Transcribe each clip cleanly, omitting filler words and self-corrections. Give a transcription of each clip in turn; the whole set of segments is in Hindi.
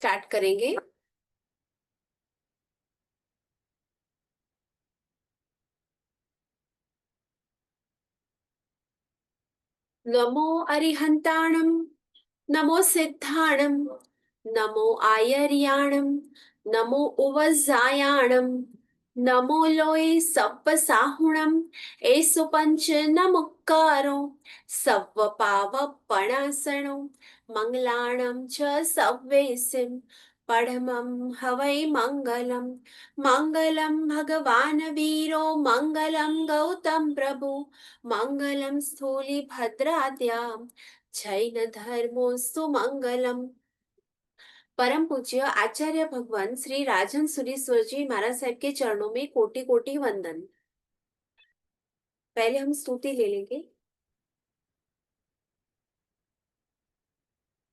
स्टार्ट करेंगे। नमो अरिहंताणम, नमो सिद्धाणम, नमो आयर्याणम, नमो उवजायाणम, नमो लोय सप्प साहुणम, एसु पंच नमुक्कारो सव्व पावपणासनो मंगलाणं च सव्वेसिं पढमं हवै मंगलम। मंगलम भगवान वीरो मंगलम गौतम प्रभु मंगलम स्थूलिभद्राद्या जैन धर्मोस्तु मंगलम। परम पूज्य आचार्य भगवान श्री राजन सुरीश्वर जी महाराज साहब के चरणों में कोटि कोटि वंदन। पहले हम स्तुति ले लेंगे।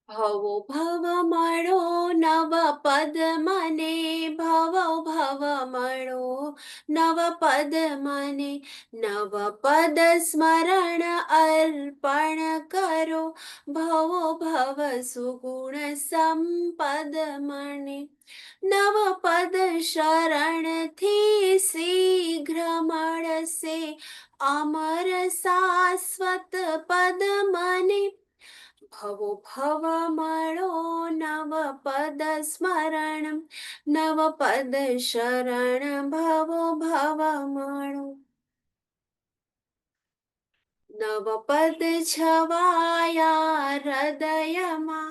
भवो भवमणो नव पद मने, भवो भवमणो नव पद मने, नव पद स्मरण अर्पण करो, भवो भव सुगुण संपद मने, नव पद शरण थी शीघ्र मणसे, अमर शाश्वत पद मने, भवो भवमणो नव पद स्मरण, नव पद शरण भवो भवमणो। नवपद छवाया हृदयमा,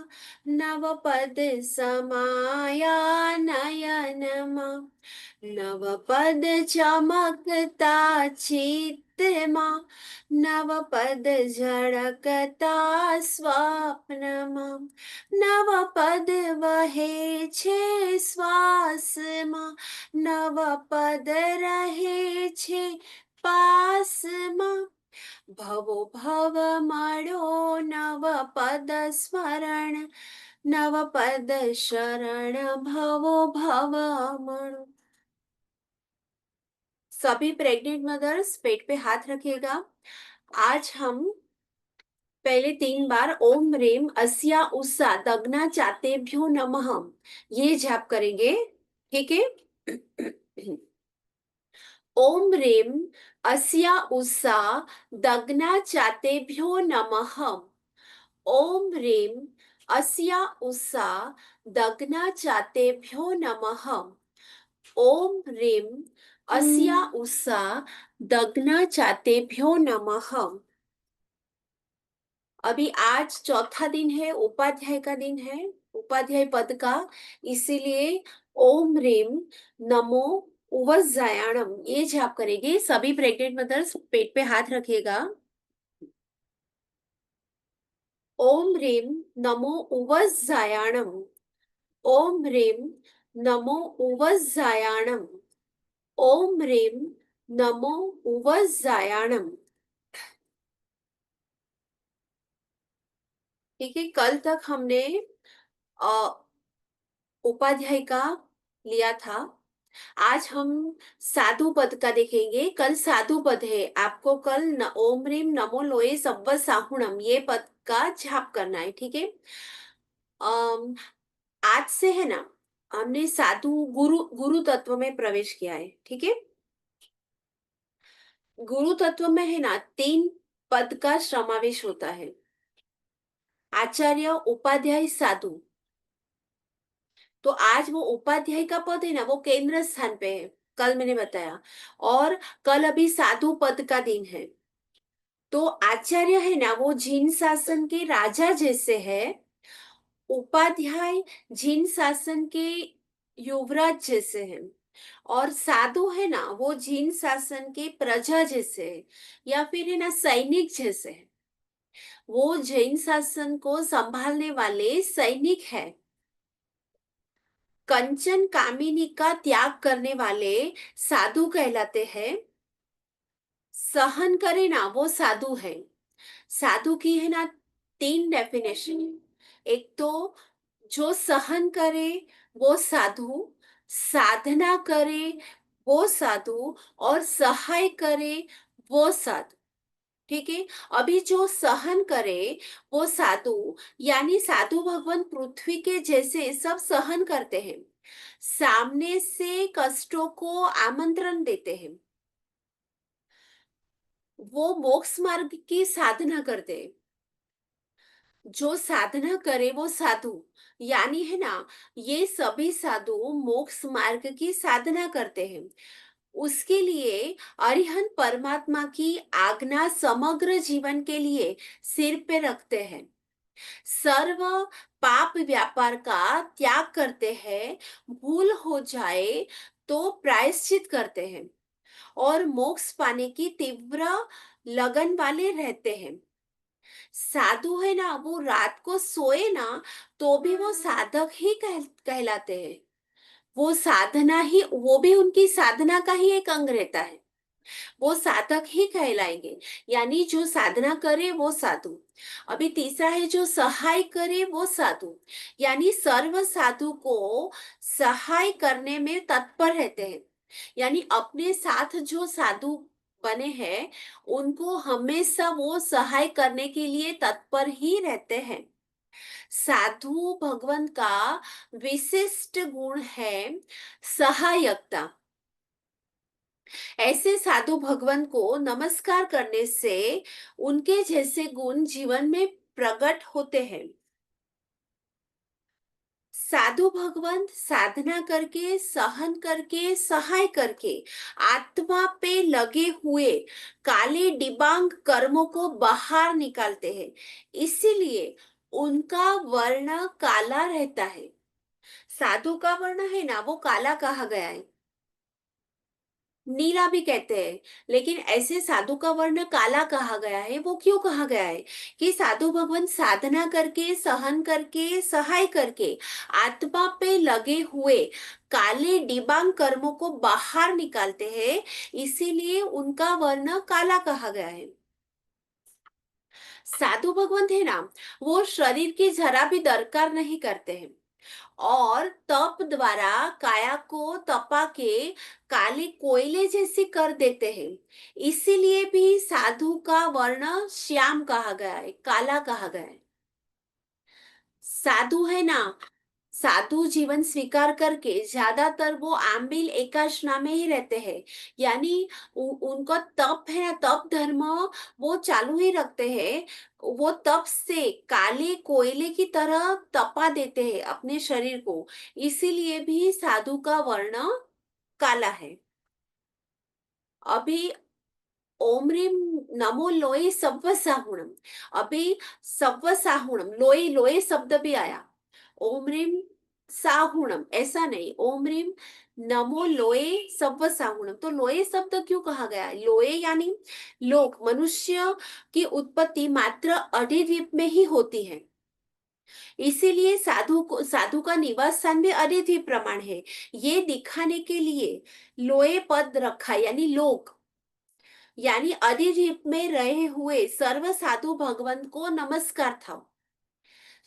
नवपद समाया नयनमा, नवपद चमकता चित्तमा, नवपद झळकता स्वप्नमा, नवपद वहे छे श्वासमा, नवपद रहे छे पासमा, भवो भवमणो नव पद स्मरण, नव पद शरण भवो भवमणो। सभी प्रेग्नेंट मदर्स पेट पे हाथ रखिएगा। आज हम पहले 3 बार ओम ह्रीम अस्या उस्सा दग्ना चातेभ्यो नमः ये जाप करेंगे। ठीक है। ओम ह्रीम अस्या उस्सा दग्ना चातेभ्यो नमः। ओम ह्रीम अस्या उस्सा दग्ना चातेभ्यो नमः। ओम ह्रीम अस्या उस्सा दग्ना चातेभ्यो नमः। अभी आज चौथा दिन है, उपाध्याय का दिन है, उपाध्याय पद का, इसीलिए ओम ह्रीम नमो उवज्जायाणम ये जाप करेंगे। सभी प्रेग्नेंट मदर्स पेट पे हाथ रखिएगा। ओम ह्रीम नमो उवज्जायाणम, ओम ह्रीम नमो उवज्जायाणम, ओम ह्रीम नमो उवज्जायाणम। ठीक है, कल तक हमने अ, उपाध्याय का लिया था। आज हम साधु पद का देखेंगे। कल साधु पद है, आपको कल ओम ह्रीम नमो लोए सब्ब साहुणम ये पद का जाप करना है। ठीक है। अम, आज से है ना, हमने साधु गुरु गुरु तत्व में प्रवेश किया है। ठीक है। गुरु तत्व में है ना 3 पद का समावेश होता है, आचार्य उपाध्याय साधु। तो आज वो उपाध्याय का पद है ना, वो केंद्र स्थान पे है, कल मैंने बताया। और कल अभी साधु पद का दिन है। तो आचार्य है ना, वो जीन शासन के राजा जैसे है। उपाध्याय जीन शासन के युवराज जैसे हैं। और साधु है ना, वो जीन शासन के प्रजा जैसे है, या फिर है ना सैनिक जैसे है। वो जैन शासन को संभालने वाले सैनिक है। कंचन कामिनी का त्याग करने वाले साधु कहलाते हैं। सहन करे ना वो साधु है। साधु की है ना 3 डेफिनेशन। एक तो जो सहन करे वो साधु, साधना करे वो साधु, और सहाय करे वो साधु। ठीक है। अभी जो सहन करे वो साधु, यानी साधु भगवान पृथ्वी के जैसे सब सहन करते हैं, सामने से कष्टों को आमंत्रण देते हैं, वो मोक्ष मार्ग की साधना करते हैं। जो साधना करे वो साधु, यानी है ना, ये सभी साधु मोक्ष मार्ग की साधना करते हैं। उसके लिए अरिहंत परमात्मा की आज्ञा समग्र जीवन के लिए सिर पे रखते हैं, सर्व पाप व्यापार का त्याग करते हैं, भूल हो जाए तो प्रायश्चित करते हैं, और मोक्ष पाने की तीव्र लगन वाले रहते हैं। साधु है ना, वो रात को सोए ना तो भी वो साधक ही कहलाते हैं। वो साधना ही, वो भी उनकी साधना का ही एक अंग रहता है, वो साधक ही कहलाएंगे। यानी जो साधना करे वो साधु। अभी तीसरा है जो सहाय करे वो साधु, यानी सर्व साधु को सहाय करने में तत्पर रहते हैं। यानी अपने साथ जो साधु बने हैं उनको हमेशा वो सहाय करने के लिए तत्पर ही रहते हैं। साधु भगवान का विशिष्ट गुण है सहायकता। ऐसे साधु भगवान को नमस्कार करने से उनके जैसे गुण जीवन में प्रकट होते हैं। साधु भगवान साधना करके, सहन करके, सहाय करके, आत्मा पे लगे हुए काले डिबांग कर्मों को बाहर निकालते हैं, इसीलिए उनका वर्ण काला रहता है। साधु का वर्ण है ना, वो काला कहा गया है, नीला भी कहते हैं, लेकिन ऐसे साधु का वर्ण काला कहा गया है। वो क्यों कहा गया है? कि साधु भगवान साधना करके, सहन करके, सहाय करके, आत्मा पे लगे हुए काले डिबांग कर्मों को बाहर निकालते हैं, इसीलिए उनका वर्ण काला कहा गया है। साधु भगवान है ना, वो शरीर की जरा भी दरकार नहीं करते हैं, और तप द्वारा काया को तपा के काले कोयले जैसे कर देते हैं, इसीलिए भी साधु का वर्ण श्याम कहा गया है, काला कहा गया है। साधु है ना, साधु जीवन स्वीकार करके ज्यादातर वो आम्बिल एकाशना में ही रहते हैं, यानी उनका तप है ना, तप धर्म वो चालू ही रखते हैं। वो तप से काले कोयले की तरह तपा देते हैं अपने शरीर को, इसीलिए भी साधु का वर्ण काला है। अभी ओम ह्रीम नमो लोई सव्व साहुणम। अभी सव्व साहुणम, लोई लोई शब्द भी आया। ओम ह्रीम साहुणम ऐसा नहीं, ओम ह्रीम नमो लोए सव्व साहुणम। तो लोए शब्द क्यों कहा गया? लोए यानी लोक, मनुष्य की उत्पत्ति मात्र अधिद्वीप में ही होती है, इसीलिए साधु का निवास स्थान भी अधिद्वीप प्रमाण है। ये दिखाने के लिए लोए पद रखा, यानी लोक, यानी अधिद्वीप में रहे हुए सर्व साधु भगवंत को नमस्कार था।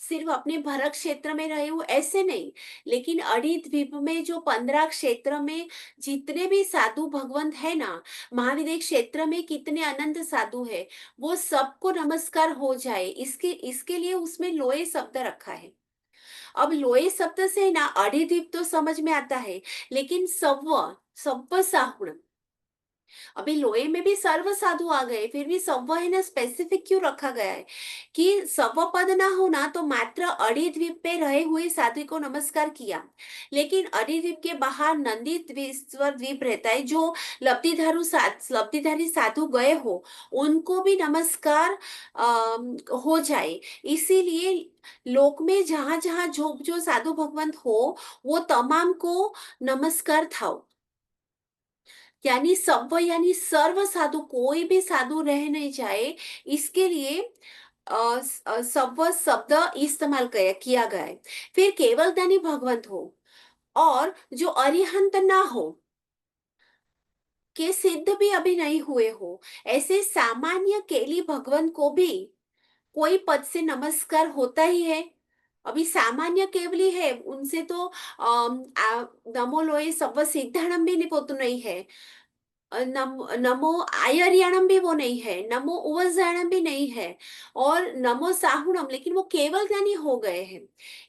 सिर्फ अपने भरत क्षेत्र में रहे हो ऐसे नहीं, लेकिन अधिद्वीप में जो 15 क्षेत्र में जितने भी साधु भगवंत है ना, महाविद्य क्षेत्र में कितने अनंत साधु है, वो सबको नमस्कार हो जाए, इसके इसके लिए उसमें लोए शब्द रखा है। अब लोए शब्द से ना अधिद्वीप तो समझ में आता है, लेकिन सव्व, सव्व साहुण, अभी लोए में भी सर्व साधु आ गए, फिर भी सव्व है ना, स्पेसिफिक क्यों रखा गया है? कि सव्व पद ना हो ना तो मात्र अड़ीद्वीप पे रहे हुए साधु को नमस्कार किया, लेकिन अड़ीद्वीप के बाहर नंदी द्वीश्वर द्वीप रहता है, जो लब्धिधारी साधु गए हो उनको भी नमस्कार हो जाए, इसीलिए लोक में जहां जहां जो जो साधु भगवंत हो वो तमाम को नमस्कार था। यानी सव्व यानी सर्व साधु, कोई भी साधु रह नहीं जाए, इसके लिए सव्व शब्द इस्तेमाल किया गया है। फिर केवल दानी भगवंत हो और जो अरिहंत ना हो, के सिद्ध भी अभी नहीं हुए हो, ऐसे सामान्य केली भगवंत को भी कोई पद से नमस्कार होता ही है। अभी सामान्य केवली है, उनसे तो नमो लोए सव्व सिद्धाणम भी निपोतु नहीं है। नमो आयर्याणम भी वो नहीं है, नमो उवजायणम भी नहीं है, और नमो साहुणम, लेकिन वो केवल ज्ञानी हो गए हैं।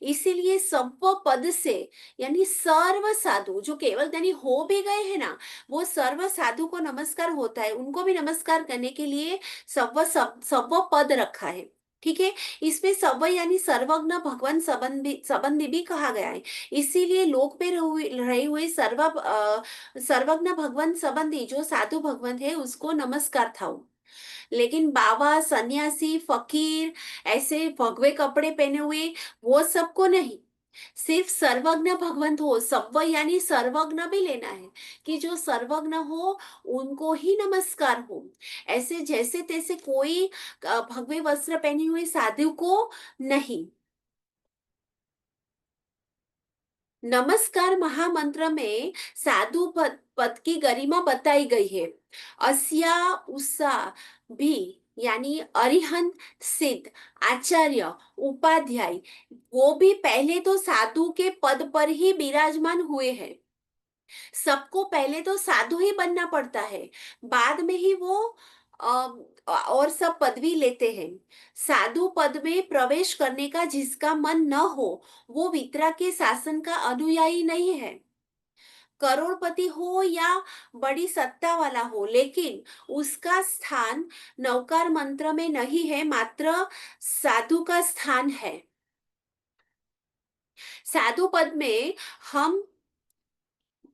इसीलिए सव्व पद से, यानी सर्व साधु जो केवल ज्ञानी हो भी गए हैं ना, वो सर्व साधु को नमस्कार होता है, उनको भी नमस्कार करने के लिए सव्व पद रखा है। ठीक है। इसमें सव्व यानी सर्वज्ञ भगवान संबंधी भी कहा गया है। इसीलिए लोक में रहे हुए सर्वज्ञ भगवान संबंधी जो साधु भगवान है उसको नमस्कार था। लेकिन बाबा सन्यासी फकीर ऐसे भगवे कपड़े पहने हुए वो सबको नहीं, सिर्फ सर्वज्ञ भगवंत हो, सव्व यानी सर्वज्ञ भी लेना है, कि जो सर्वज्ञ हो उनको ही नमस्कार हो। ऐसे जैसे तैसे कोई भगवे वस्त्र पहने हुए साधु को नहीं। नमस्कार महामंत्र में साधु पद की गरिमा बताई गई है। अस्या उषा भी, यानी अरिहंत सिद्ध आचार्य उपाध्याय, वो भी पहले तो साधु के पद पर ही विराजमान हुए हैं। सबको पहले तो साधु ही बनना पड़ता है, बाद में ही वो और सब पदवी लेते हैं। साधु पद में प्रवेश करने का जिसका मन न हो वो वितरा के शासन का अनुयायी नहीं है। करोड़पति हो या बड़ी सत्ता वाला हो, लेकिन उसका स्थान नवकार मंत्र में नहीं है, मात्र साधु का स्थान है। साधु पद में हम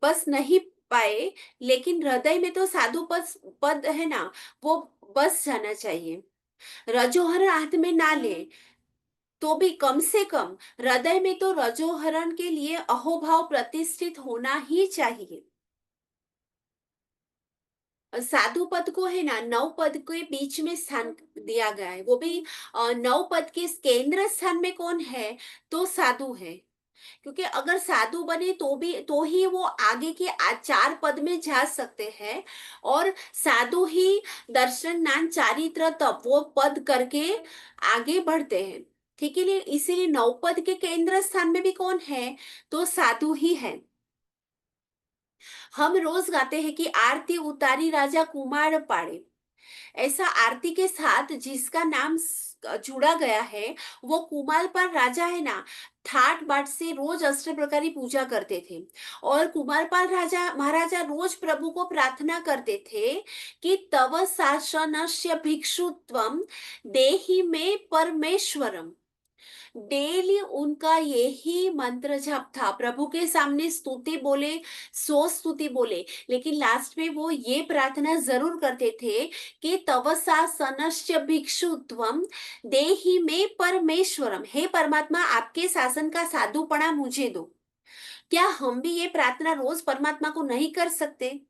बस नहीं पाए, लेकिन हृदय में तो साधु पद पद है ना, वो बस जाना चाहिए। रजोहर हाथ में ना ले, तो भी कम से कम हृदय में तो रजोहरण के लिए अहोभाव प्रतिष्ठित होना ही चाहिए। साधु पद को है ना नव पद के बीच में स्थान दिया गया है, वो भी नव पद के केंद्र स्थान में कौन है, तो साधु है। क्योंकि अगर साधु बने तो ही वो आगे के चार पद में जा सकते हैं, और साधु ही दर्शन ज्ञान चारित्र तप वो पद करके आगे बढ़ते हैं। ठीक है, इसीलिए नवपद के केंद्र स्थान में भी कौन है, तो साधु ही है। हम रोज गाते हैं कि आरती उतारी राजा कुमार पाड़े। ऐसा आरती के साथ जिसका नाम जुड़ा गया है, वो कुमारपाल राजा है ना, ठाट बाट से रोज अष्ट प्रकारी पूजा करते थे। और कुमारपाल राजा महाराजा रोज प्रभु को प्रार्थना करते थे कि तव शासनस्य भिक्षुत्वम देहि में परमेश्वरम। डेली उनका यही मंत्र जप था, प्रभु के सामने स्तुति बोले, सो स्तुति बोले, लेकिन लास्ट में वो ये प्रार्थना जरूर करते थे कि तव शासनस्य भिक्षुत्वम देहि में परमेश्वरम, हे परमात्मा आपके शासन का साधुपना मुझे दो। क्या हम भी ये प्रार्थना रोज परमात्मा को नहीं कर सकते?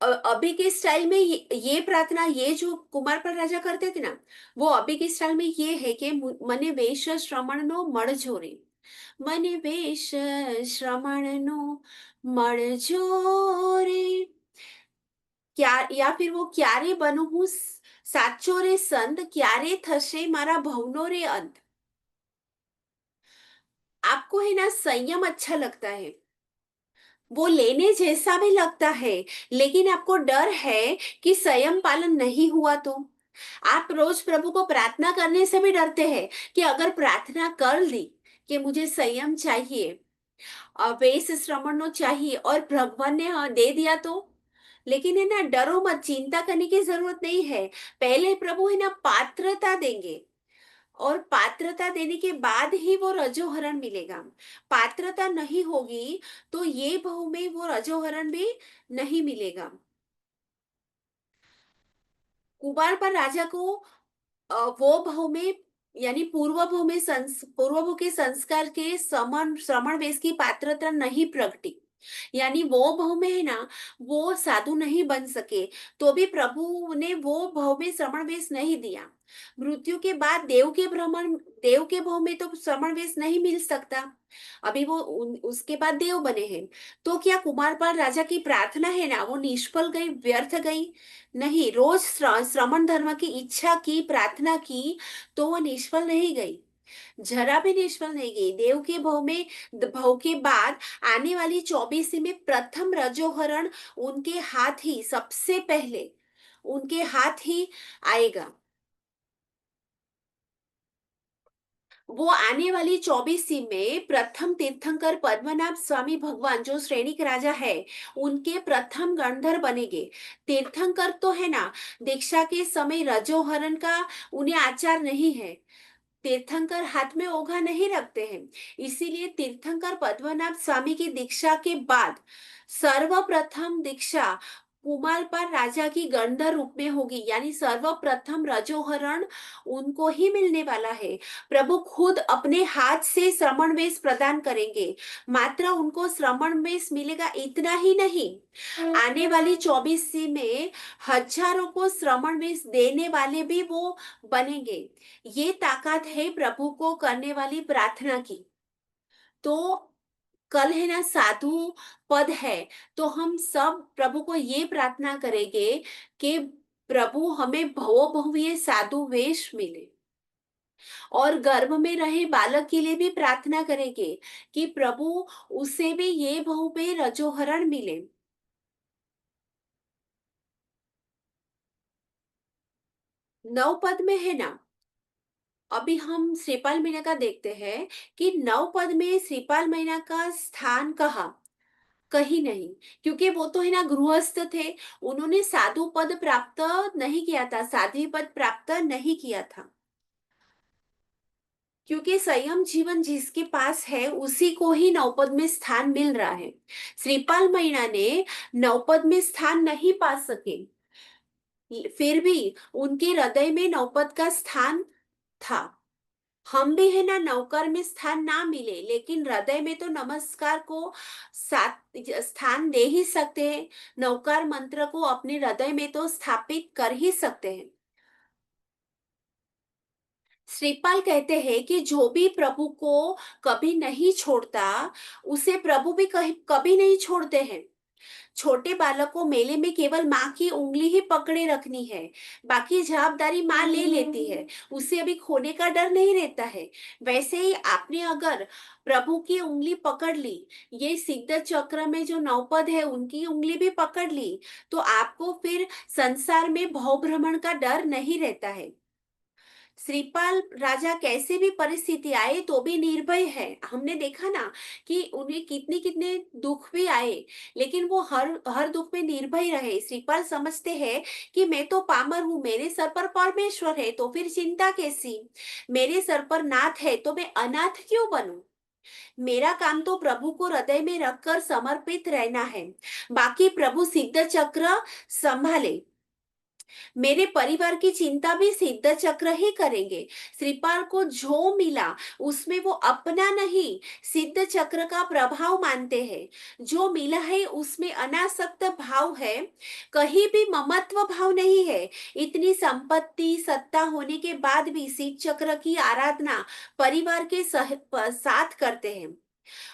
अभी के स्टाइल में ये प्रार्थना, ये जो कुमारपाल राजा करते थे ना, वो अभी के स्टाइल में ये है कि मने वेश श्रमण नो मड़ जोरे, मने वेश श्रमण नो मड़ जोरे, क्या, या फिर वो क्यारे बनू हूँ साचो रे संत, क्यारे थशे मारा भवनो रे अंत। आपको है ना संयम अच्छा लगता है, वो लेने जैसा भी लगता है, लेकिन आपको डर है कि संयम पालन नहीं हुआ तो आप रोज प्रभु को प्रार्थना करने से भी डरते हैं कि अगर प्रार्थना कर ली कि मुझे संयम चाहिए, वेश श्रवण चाहिए, और भगवान ने हाँ दे दिया तो। लेकिन है ना, डरो मत, चिंता करने की जरूरत नहीं है। पहले प्रभु है ना पात्रता देंगे, और पात्रता देने के बाद ही वो रजोहरण मिलेगा। पात्रता नहीं होगी तो ये बहु में वो रजोहरण भी नहीं मिलेगा। कुमार पर राजा को वो भाव में, यानी पूर्व भाव में पूर्व भाव के संस्कार के समन श्रमण वेश की पात्रता नहीं प्रकटी, यानी वो भाव में है ना, वो साधु नहीं बन सके, तो भी प्रभु ने वो भाव में श्रमण वेश नहीं दिया। मृत्यु के बाद देव के भाव में तो श्रमण वेश नहीं मिल सकता, अभी वो उसके बाद देव बने हैं। तो क्या कुमारपाल राजा की प्रार्थना है ना, वो निष्फल गई, व्यर्थ गई? नहीं, रोज श्रमण धर्म की इच्छा की, प्रार्थना की, तो वो निष्फल नहीं गई। जरा भी निष्फल नहीं गई। देव के भव के बाद आने वाली 24 में प्रथम रजोहरण उनके हाथ ही सबसे पहले उनके हाथ ही आएगा। वो आने वाली 24 में प्रथम तीर्थंकर पद्मनाभ स्वामी भगवान जो श्रेणिक राजा है, उनके प्रथम गणधर बनेंगे। तीर्थंकर तो है ना, दीक्षा के समय रजोहरण का उन्हें आचार नहीं है। तीर्थंकर हाथ में ओघा नहीं रखते हैं। इसीलिए तीर्थंकर पद्मनाभ स्वामी की दीक्षा के बाद सर्वप्रथम दीक्षा कुमारपाल राजा की गंधर रूप में होगी, यानी सर्वप्रथम रजोहरण उनको ही मिलने वाला है। प्रभु खुद अपने हाथ से श्रमण वेश प्रदान करेंगे। मात्र उनको श्रमण वेश मिलेगा इतना ही नहीं, आने वाली 24 में हजारों को श्रमण वेश देने वाले भी वो बनेंगे। ये ताकत है प्रभु को करने वाली प्रार्थना की। तो कल है ना साधु पद है, तो हम सब प्रभु को ये प्रार्थना करेंगे कि प्रभु हमें भवो भव्य साधु वेश मिले। और गर्भ में रहे बालक के लिए भी प्रार्थना करेंगे कि प्रभु उसे भी ये भव्य रजोहरण मिले। नव पद में है ना, अभी हम श्रीपाल मीना का देखते हैं कि नव पद में श्रीपाल मीना का स्थान कहाँ, कहीं नहीं। क्योंकि वो तो है ना गृहस्थ थे, उन्होंने साधु पद प्राप्त नहीं किया था, साध्वी पद प्राप्त नहीं किया था। क्योंकि संयम जीवन जिसके पास है उसी को ही नवपद में स्थान मिल रहा है। श्रीपाल मीना ने नवपद में स्थान नहीं पा सके, फिर भी उनके हृदय में नवपद का स्थान था। हम भी है ना नौकर में स्थान ना मिले, लेकिन हृदय में तो नमस्कार को साथ स्थान दे ही सकते हैं। नौकार मंत्र को अपने हृदय में तो स्थापित कर ही सकते हैं। श्रीपाल कहते हैं कि जो भी प्रभु को कभी नहीं छोड़ता, उसे प्रभु भी कभी नहीं छोड़ते हैं। छोटे बालक को मेले में केवल माँ की उंगली ही पकड़े रखनी है, बाकी जवाबदारी माँ ले लेती है। उसे अभी खोने का डर नहीं रहता है। वैसे ही आपने अगर प्रभु की उंगली पकड़ ली, ये सिद्ध चक्र में जो नौपद है उनकी उंगली भी पकड़ ली, तो आपको फिर संसार में भव भ्रमण का डर नहीं रहता है। श्रीपाल राजा कैसे भी परिस्थिति आए तो भी निर्भय है। हमने देखा ना कि उन्हें कितने कितने दुख भी आए, लेकिन वो हर हर दुख में निर्भय रहे। श्रीपाल समझते हैं कि मैं तो पामर हूँ, मेरे सर पर परमेश्वर है, तो फिर चिंता कैसी। मेरे सर पर नाथ है तो मैं अनाथ क्यों बनूं। मेरा काम तो प्रभु को हृदय में रखकर समर्पित रहना है, बाकी प्रभु सिद्ध चक्र संभाले। मेरे परिवार की चिंता भी सिद्ध चक्र ही करेंगे। श्रीपाल को जो मिला उसमें वो अपना नहीं, सिद्ध चक्र का प्रभाव मानते हैं। जो मिला है उसमें अनासक्त भाव है, कहीं भी ममत्व भाव नहीं है। इतनी संपत्ति सत्ता होने के बाद भी सिद्ध चक्र की आराधना परिवार के साथ करते हैं।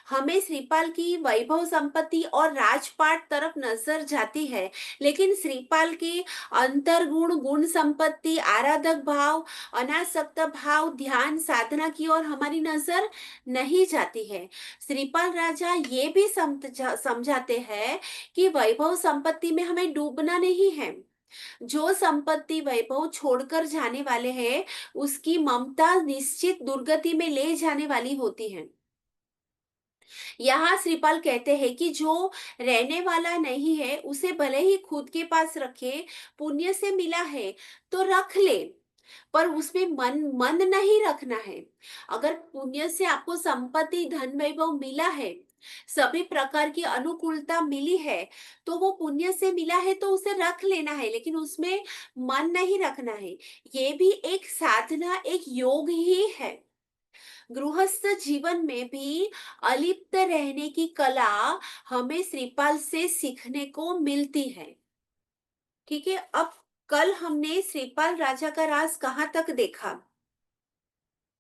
हमें श्रीपाल की वैभव संपत्ति और राजपाट तरफ नजर जाती है, लेकिन श्रीपाल के अंतर्गुण गुण संपत्ति आराधक भाव अनासक्त भाव ध्यान साधना की ओर हमारी नजर नहीं जाती है। श्रीपाल राजा ये भी समझाते हैं कि वैभव संपत्ति में हमें डूबना नहीं है। जो संपत्ति वैभव छोड़कर जाने वाले हैं, उसकी ममता निश्चित दुर्गति में ले जाने वाली होती है। यहाँ श्रीपाल कहते हैं कि जो रहने वाला नहीं है उसे भले ही खुद के पास रखे, पुण्य से मिला है तो रख ले, पर उसमें मन नहीं रखना है। अगर पुण्य से आपको संपत्ति धन वैभव मिला है, सभी प्रकार की अनुकूलता मिली है, तो वो पुण्य से मिला है तो उसे रख लेना है, लेकिन उसमें मन नहीं रखना है। ये भी एक साधना एक योग ही है। गृहस्थ जीवन में भी अलिप्त रहने की कला हमें श्रीपाल से सीखने को मिलती है। ठीक है, अब कल हमने श्रीपाल राजा का राज कहाँ तक देखा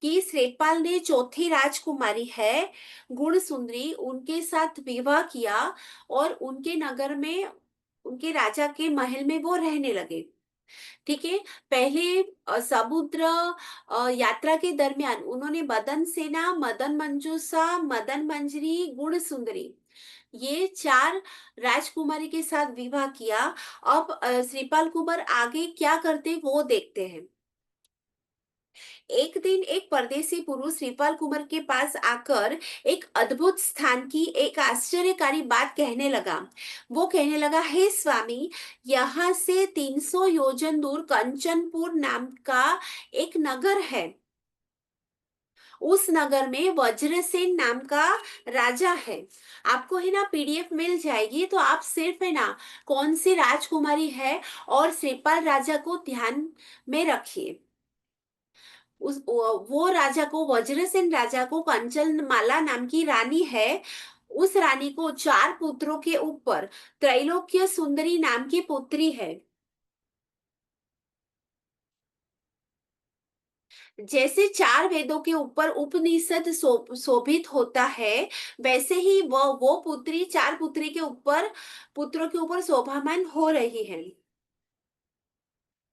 कि श्रीपाल ने चौथी राजकुमारी है गुण सुंदरी, उनके साथ विवाह किया और उनके नगर में उनके राजा के महल में वो रहने लगे। ठीक है। पहले समुद्र यात्रा के दरमियान उन्होंने मदन सेना, मदन मंजूषा, मदन मंजरी, गुण सुंदरी, ये 4 राजकुमारी के साथ विवाह किया। अब श्रीपाल कुमार आगे क्या करते वो देखते हैं। एक दिन एक परदेसी पुरुष श्रीपाल कुमार के पास आकर एक अद्भुत स्थान की एक आश्चर्यकारी बात कहने लगा। वो कहने लगा, हे स्वामी, यहाँ से 300 योजन दूर कंचनपुर नाम का एक नगर है। उस नगर में वज्रसेन नाम का राजा है। आपको है ना पीडीएफ मिल जाएगी, तो आप सिर्फ है ना कौन सी राजकुमारी है और श्रीपाल राजा को ध्यान में रखिए। वो राजा को, वज्रसेन राजा को कंचनमाला नाम की रानी है। उस रानी को 4 पुत्रों के ऊपर त्रैलोक्य सुंदरी नाम की पुत्री है। जैसे 4 वेदों के ऊपर उपनिषद शोभित होता है, वैसे ही वो पुत्री 4 पुत्री के ऊपर, पुत्रों के ऊपर शोभामान हो रही है।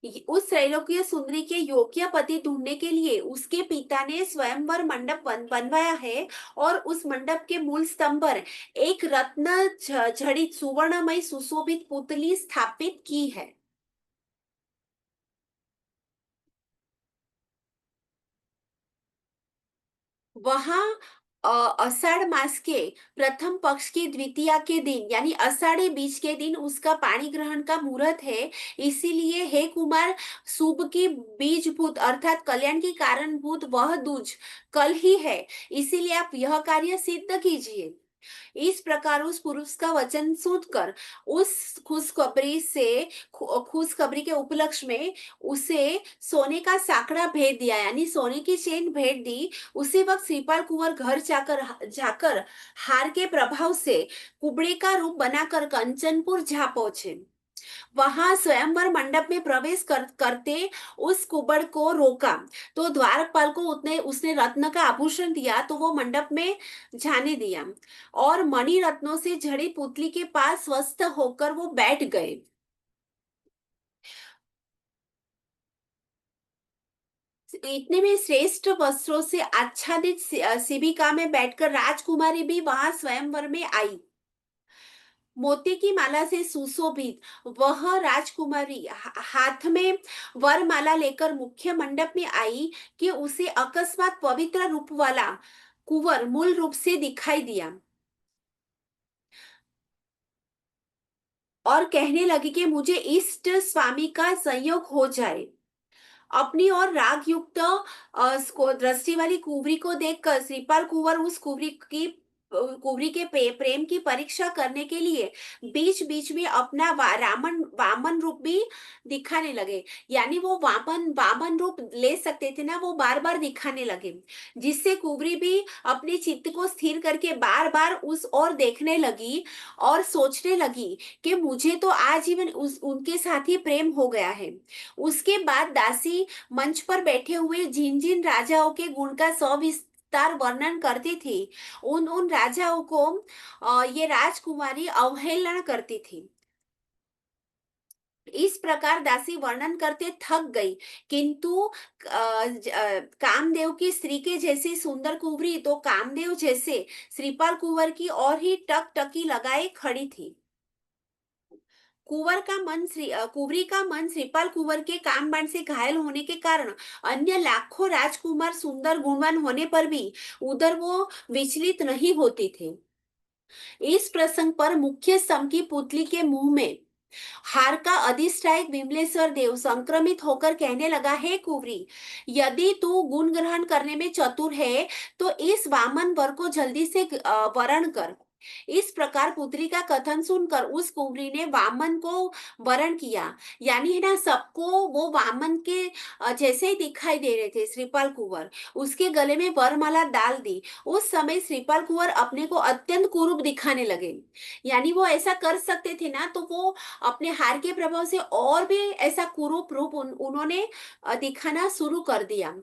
उस त्रैलोक्य सुंदरी के योग्य पति ढूंढने के लिए उसके पिता ने स्वयंवर मंडप बनवाया है। और उस मंडप के मूल स्तंभ पर एक रत्न जड़ित सुवर्णमय सुशोभित पुतली स्थापित की है। वहां आषाढ़ मास के प्रथम पक्ष की द्वितीया के दिन, यानी आषाढ़ी बीज के दिन उसका पाणी ग्रहण का मुहूर्त है। इसीलिए हे कुमार, शुभ की बीजभूत अर्थात कल्याण की कारणभूत वह दूज कल ही है। इसीलिए आप यह कार्य सिद्ध कीजिए। इस प्रकार उस पुरुष का वचन सुनकर उस खुशखबरी के उपलक्ष्य में उसे सोने का साकड़ा भेज दिया, यानी सोने की चेन भेज दी। उसी वक्त श्रीपाल कुंवर घर जाकर जाकर हार के प्रभाव से कुबड़े का रूप बनाकर कंचनपुर जा पहुंचे। वहां स्वयंवर मंडप में प्रवेश करते उस कुबड़ को रोका। तो द्वारपाल को उतने उसने रत्न का आभूषण दिया, तो वो मंडप में जाने दिया। और मणि रत्नों से जड़ी पुतली के पास स्वस्थ होकर वो बैठ गए। इतने में श्रेष्ठ वस्त्रों से आच्छादित शिबिका में बैठकर राजकुमारी भी वहां स्वयंवर में आई। मोती की माला से सुशोभित वह राजकुमारी हाथ में वरमाला लेकर मुख्य मंडप में आई कि उसे अकस्मात पवित्र रूप वाला कुंवर मूल रूप से दिखाई दिया। और कहने लगी कि मुझे इष्ट स्वामी का संयोग हो जाए। अपनी और राग युक्त दृष्टि वाली कुंवरी को देखकर श्रीपाल कुंवर उस कुंवरी के प्रेम की परीक्षा करने के लिए बीच बीच में अपना रामन वामन रूप भी दिखाने लगे। यानी वो वामन वामन रूप ले सकते थे ना, वो बार बार दिखाने लगे। जिससे कुंवरी भी अपने चित्त को स्थिर करके बार बार उस ओर देखने लगी और सोचने लगी कि मुझे तो आजीवन उस उनके साथ ही प्रेम हो गया है। उसके बाद दासी मंच पर बैठे हुए जिन जिन राजाओं के गुण का सविस्तार वर्णन करती थी, उन उन राजाओं को ये राजकुमारी अवहेलना करती थी। इस प्रकार दासी वर्णन करते थक गई। किंतु कामदेव की स्त्री के जैसी सुंदर कुंवरी तो कामदेव जैसे श्रीपाल कुंवर की और ही टकटकी लगाए खड़ी थी। कुंवरी का मन श्रीपाल कुंवर के काम बाण से घायल होने के कारण अन्य लाखों राजकुमार सुंदर गुणवान होने पर भी उधर वो विचलित नहीं होते थे। इस प्रसंग पर मुख्य स्तंभ की पुतली के मुंह में हार का अधिष्ठायक विमलेश्वर देव संक्रमित होकर कहने लगा, हे कुंवरी, यदि तू गुण ग्रहण करने में चतुर है तो इस वामन वर को जल्दी से वरण कर। इस प्रकार पुत्री का कथन सुनकर उस कुंवरी ने वामन को वरण किया। यानी है ना, सबको वो वामन के जैसे ही दिखाई दे रहे थे श्रीपाल कुंवर। उसके गले में वरमाला डाल दी। उस समय श्रीपाल कुंवर अपने को अत्यंत कुरूप दिखाने लगे। यानी वो ऐसा कर सकते थे ना, तो वो अपने हार के प्रभाव से और भी ऐसा कुरूप रूप उन्होंने दिखाना शुरू कर दिया।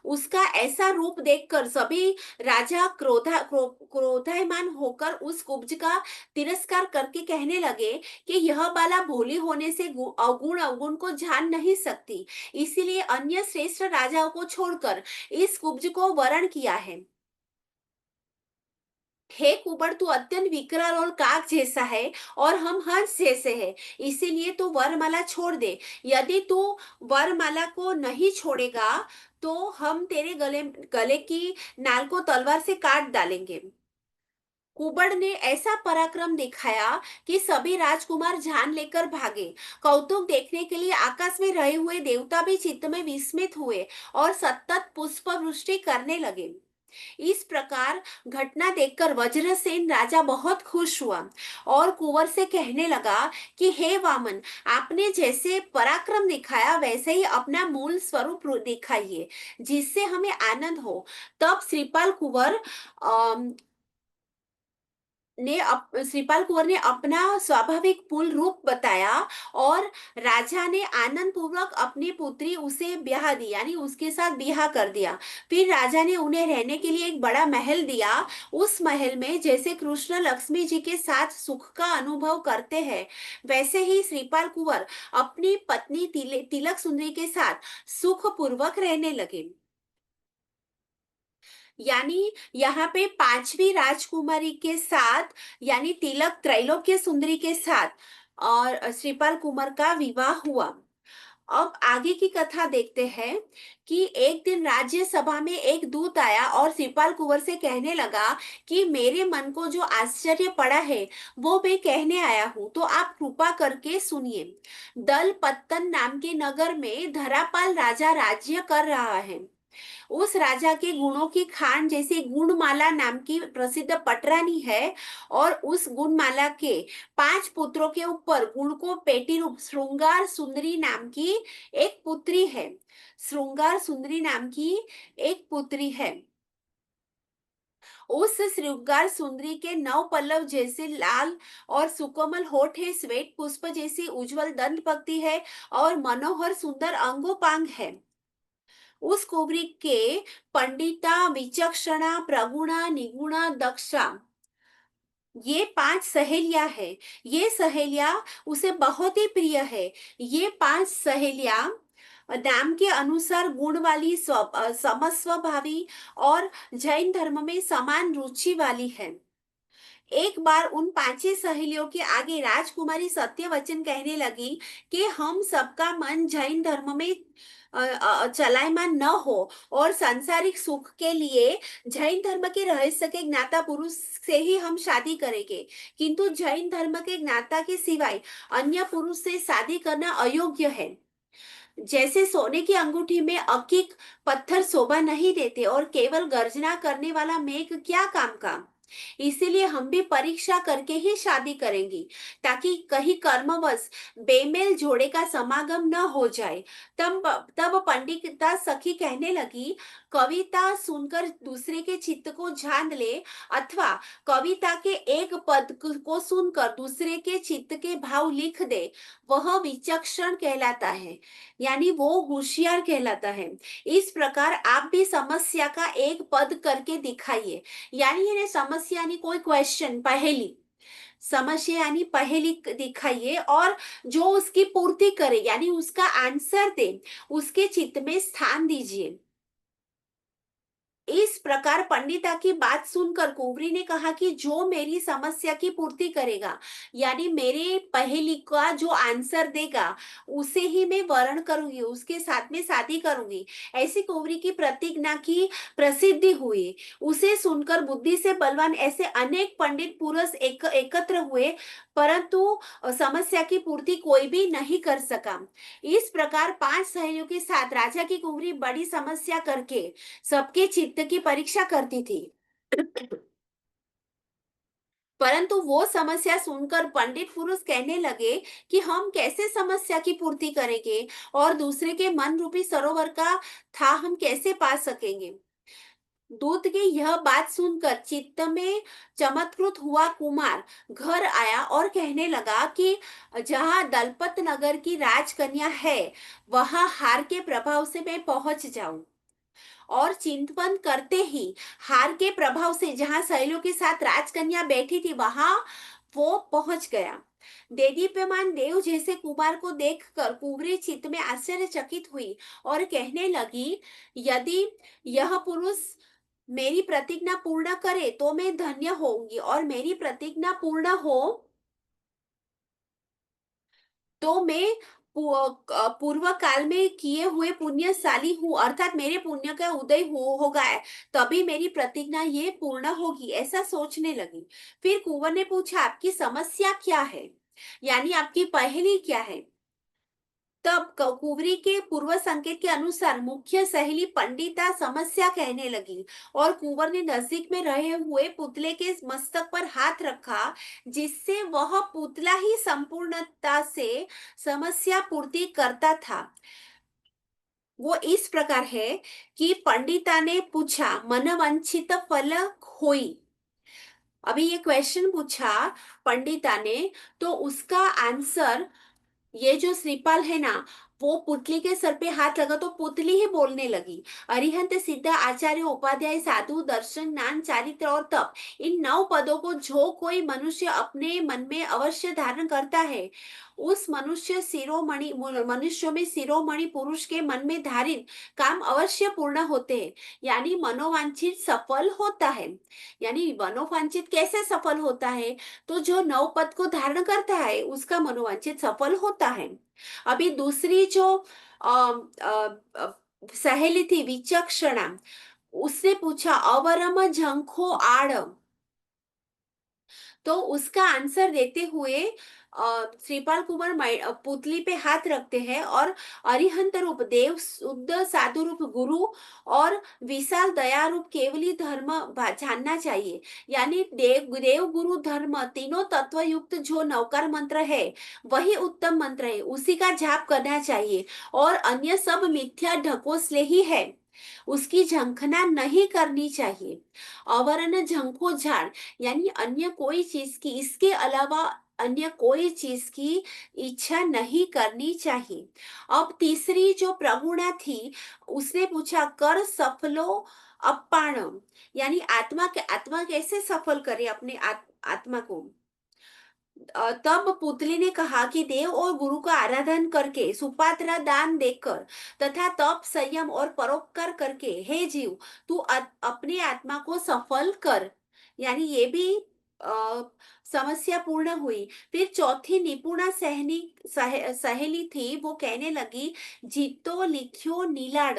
उसका ऐसा रूप देखकर सभी राजा क्रोधायमान होकर उस कुब्ज का तिरस्कार करके कहने लगे कि यह बाला भोली होने से अवगुण अवगुण को जान नहीं सकती, इसीलिए अन्य श्रेष्ठ राजाओं को छोड़कर इस कुब्ज को वरण किया है। हे कुबड़, तू अत्यंत विकराल और काग जैसा है और हम हंस जैसे हैं, इसीलिए तू वरमाला छोड़ दे। यदि तू वरमाला को नहीं छोड़ेगा तो हम तेरे गले गले की नाल को तलवार से काट डालेंगे। कुबड़ ने ऐसा पराक्रम दिखाया कि सभी राजकुमार जान लेकर भागे। कौतुक देखने के लिए आकाश में रहे हुए देवता भी चित्त में विस्मित हुए और सतत पुष्प वृष्टि करने लगे। इस प्रकार घटना देखकर वज्रसेन राजा बहुत खुश हुआ और कुंवर से कहने लगा कि हे वामन, आपने जैसे पराक्रम दिखाया वैसे ही अपना मूल स्वरूप दिखाइए, जिससे हमें आनंद हो। तब श्रीपाल कुंवर श्रीपाल कुंवर ने अपना स्वाभाविक मूल रूप बताया और राजा ने आनंद पूर्वक अपनी पुत्री उसे ब्याह दी, यानी उसके साथ ब्याह कर दिया। फिर राजा ने उन्हें रहने के लिए एक बड़ा महल दिया। उस महल में जैसे कृष्ण लक्ष्मी जी के साथ सुख का अनुभव करते हैं, वैसे ही श्रीपाल कुंवर अपनी पत्नी तिलक सुंदरी के साथ सुख पूर्वक रहने लगे। यानी यहाँ पे पांचवी राजकुमारी के साथ, यानी तिलक त्रैलोक्य सुंदरी के साथ और श्रीपाल कुमार का विवाह हुआ। अब आगे की कथा देखते हैं कि एक दिन राज्यसभा में एक दूत आया और श्रीपाल कुंवर से कहने लगा कि मेरे मन को जो आश्चर्य पड़ा है वो मैं कहने आया हूँ, तो आप कृपा करके सुनिए। दल पत्तन नाम के नगर में धरापाल राजा राज्य कर रहा है। उस राजा के गुणों की खान जैसी गुणमाला नाम की प्रसिद्ध पटरानी है और उस गुणमाला के 5 पुत्रों के ऊपर गुण को पेटी रूप श्रृंगार सुंदरी नाम की एक पुत्री है। श्रृंगार सुंदरी नाम की एक पुत्री है। उस श्रृंगार सुंदरी के 9 पल्लव जैसे लाल और सुकोमल होठ है, श्वेत पुष्प जैसी उज्जवल दंत पक्ति है और मनोहर सुंदर अंगोपांग है। उस कुबरी के पंडिता, विचक्षणा, प्रगुणा, निगुणा, दक्षा, ये 5 सहेलियां हैं। ये सहेलियां उसे बहुत ही प्रिय है। ये 5 सहेलियां नाम के अनुसार गुण वाली, समस्वभावी और जैन धर्म में समान रुचि वाली है। एक बार उन 5 सहेलियों के आगे राजकुमारी सत्यवचन कहने लगी कि हम सबका मन जैन धर्म में चलायमान न हो और सांसारिक सुख के लिए जैन धर्म के रहस्य के ज्ञाता पुरुष से ही हम शादी करेंगे, किंतु जैन धर्म के ज्ञाता के सिवाय अन्य पुरुष से शादी करना अयोग्य है। जैसे सोने की अंगूठी में अकीक पत्थर शोभा नहीं देते और केवल गर्जना करने वाला मेघ क्या काम का। इसीलिए हम भी परीक्षा करके ही शादी करेंगी, ताकि कहीं कर्मवश बेमेल जोड़े का समागम न हो जाए। तब तब पंडिता सखी कहने लगी, कविता सुनकर दूसरे के चित्त को जान ले अथवा कविता के एक पद को सुनकर दूसरे के चित्त के भाव लिख दे, वह विचक्षण कहलाता है, यानी वो होशियार कहलाता है। इस प्रकार आप भी समस्या का एक पद करके दिखाइए। यानी है समस्या यानी कोई क्वेश्चन, पहेली, समस्या यानी पहेली दिखाइए और जो उसकी पूर्ति करे यानी उसका आंसर दे, उसके चित्त में स्थान दीजिए। इस प्रकार पंडिता की बात सुनकर कुंवरी ने कहा कि जो मेरी समस्या की पूर्ति करेगा, यानी मेरे पहेली का जो आंसर देगा, उसे ही मैं वरण करूंगी, उसके साथ में शादी करूंगी। ऐसी कुंवरी की प्रतिज्ञा की प्रसिद्धि हुई। उसे सुनकर बुद्धि से बलवान ऐसे अनेक पंडित पुरुष एकत्र हुए, परंतु समस्या की पूर्ति कोई भी नहीं कर सका। इस प्रकार 5 सहेलियों के साथ राजा की कुंवरी बड़ी समस्या करके सबके चित्त की परीक्षा करती थी। परंतु वो समस्या सुनकर पंडित पुरुष कहने लगे कि हम कैसे समस्या की पूर्ति करेंगे और दूसरे के मन रूपी सरोवर का था हम कैसे पा सकेंगे। दूत की यह बात सुनकर चित्त में चमत्कृत हुआ कुमार घर आया और कहने लगा कि जहाँ दलपत नगर की राजकन्या है, वहां हार के प्रभाव से मैं पहुंच जाऊं। और चिंतन करते ही हार के प्रभाव से जहां सहेलियों के साथ राजकन्या बैठी थी वहां वो पहुंच गया। देदीप्यमान देव जैसे कुमार को देखकर कुंवरी चित्त में आश्चर्यचकित हुई और कहने लगी, यदि यह पुरुष मेरी प्रतिज्ञा पूर्ण करे तो मैं धन्य होंगी, और मेरी प्रतिज्ञा पूर्ण हो तो मैं पूर्व काल में किए हुए पुण्यशाली हूँ, अर्थात मेरे पुण्य का उदय होगा है, तभी मेरी प्रतिज्ञा ये पूर्ण होगी, ऐसा सोचने लगी। फिर कुंवर ने पूछा, आपकी समस्या क्या है, यानी आपकी पहेली क्या है। तब कुंवरी के पूर्व संकेत के अनुसार मुख्य सहेली पंडिता समस्या कहने लगी, और कुंवर ने नजदीक में रहे हुए पुतले के मस्तक पर हाथ रखा, जिससे वह पुतला ही संपूर्णता से समस्या पूर्ति करता था। वो इस प्रकार है कि पंडिता ने पूछा, मनवांछित फल होई। अभी ये क्वेश्चन पूछा पंडिता ने, तो उसका आंसर, ये जो श्रीपाल है ना, वो पुतली के सर पे हाथ लगा तो पुतली ही बोलने लगी। अरिहंत सिद्ध आचार्य उपाध्याय साधु दर्शन ज्ञान चारित्र और तप, इन 9 पदों को जो कोई मनुष्य अपने मन में अवश्य धारण करता है, उस मनुष्यों में शिरोमणि पुरुष के मन में धारित काम अवश्य पूर्ण होते हैं, यानी मनोवांछित सफल होता है। यानी मनोवांछित कैसे सफल होता है, तो जो 9 पद को धारण करता है उसका मनोवांछित सफल होता है। अभी दूसरी जो अ, अ, अ, सहेली थी विचक्षणा, उसने पूछा, अवरम झंखो आड़, तो उसका आंसर देते हुए श्रीपाल कुमार पुतली पे हाथ रखते हैं और अरिहंत रूप देव शुद्ध साधु रूप गुरु और विशाल दया रूप केवली धर्म जानना चाहिए। यानी देव गुरु धर्म तीनों तत्व युक्त जो नवकार मंत्र है वही उत्तम मंत्र है, उसी का जाप करना चाहिए, और अन्य सब मिथ्या ढकोसले ही है, उसकी झंखना नहीं करनी चाहिए। अवरन झंखो झाड़, यानी अन्य कोई चीज की, इसके अलावा अन्य कोई चीज की इच्छा नहीं करनी चाहिए। अब तीसरी जो प्रगुणा थी, उसने पूछा, कर सफलो अपाणम, यानी आत्मा कैसे सफल करे अपने आत्मा को। तब पुतली ने कहा कि देव और गुरु का आराधन करके, सुपात्रा दान देकर तथा तप संयम और परोपकार करके, हे जीव तू अपने आत्मा को सफल कर, यानी ये भी समस्या पूर्ण हुई। फिर चौथी निपुणा सहेली थी, वो कहने लगी, जीतो लिखियो नीलाड़।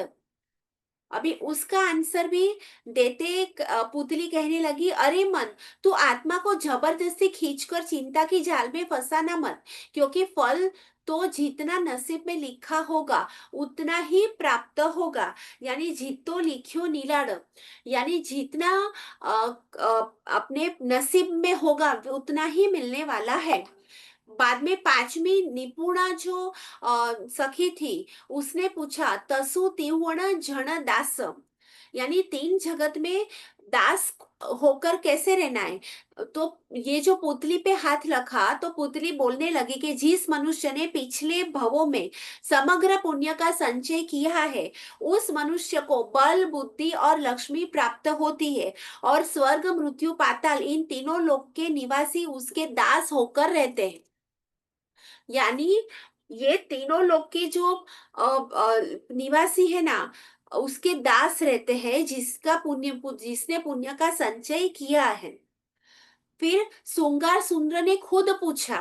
अभी उसका आंसर भी देते पुतली कहने लगी, अरे मन, तू आत्मा को जबरदस्ती खींचकर चिंता की जाल में फंसाना मत, क्योंकि फल तो जितना नसीब में लिखा होगा उतना ही प्राप्त होगा। यानी जितो लिखियो नीलाड़, यानी जितना अ, अपने नसीब में होगा उतना ही मिलने वाला है। बाद में पांचवी निपुणा जो सखी थी, उसने पूछा, तसु तिवण जन दास, यानी 3 जगत में दास होकर कैसे रहना है। तो ये जो पुतली पे हाथ रखा तो पुतली बोलने लगी कि जिस मनुष्य ने पिछले भवों में समग्र पुण्य का संचय किया है, उस मनुष्य को बल बुद्धि और लक्ष्मी प्राप्त होती है, और स्वर्ग मृत्यु पाताल इन तीनों लोक के निवासी उसके दास होकर रहते हैं। यानी ये तीनों लोग के जो निवासी है ना, उसके दास रहते हैं, जिसने पुण्य का संचय किया है। फिर श्रृंगार सुंदर ने खुद पूछा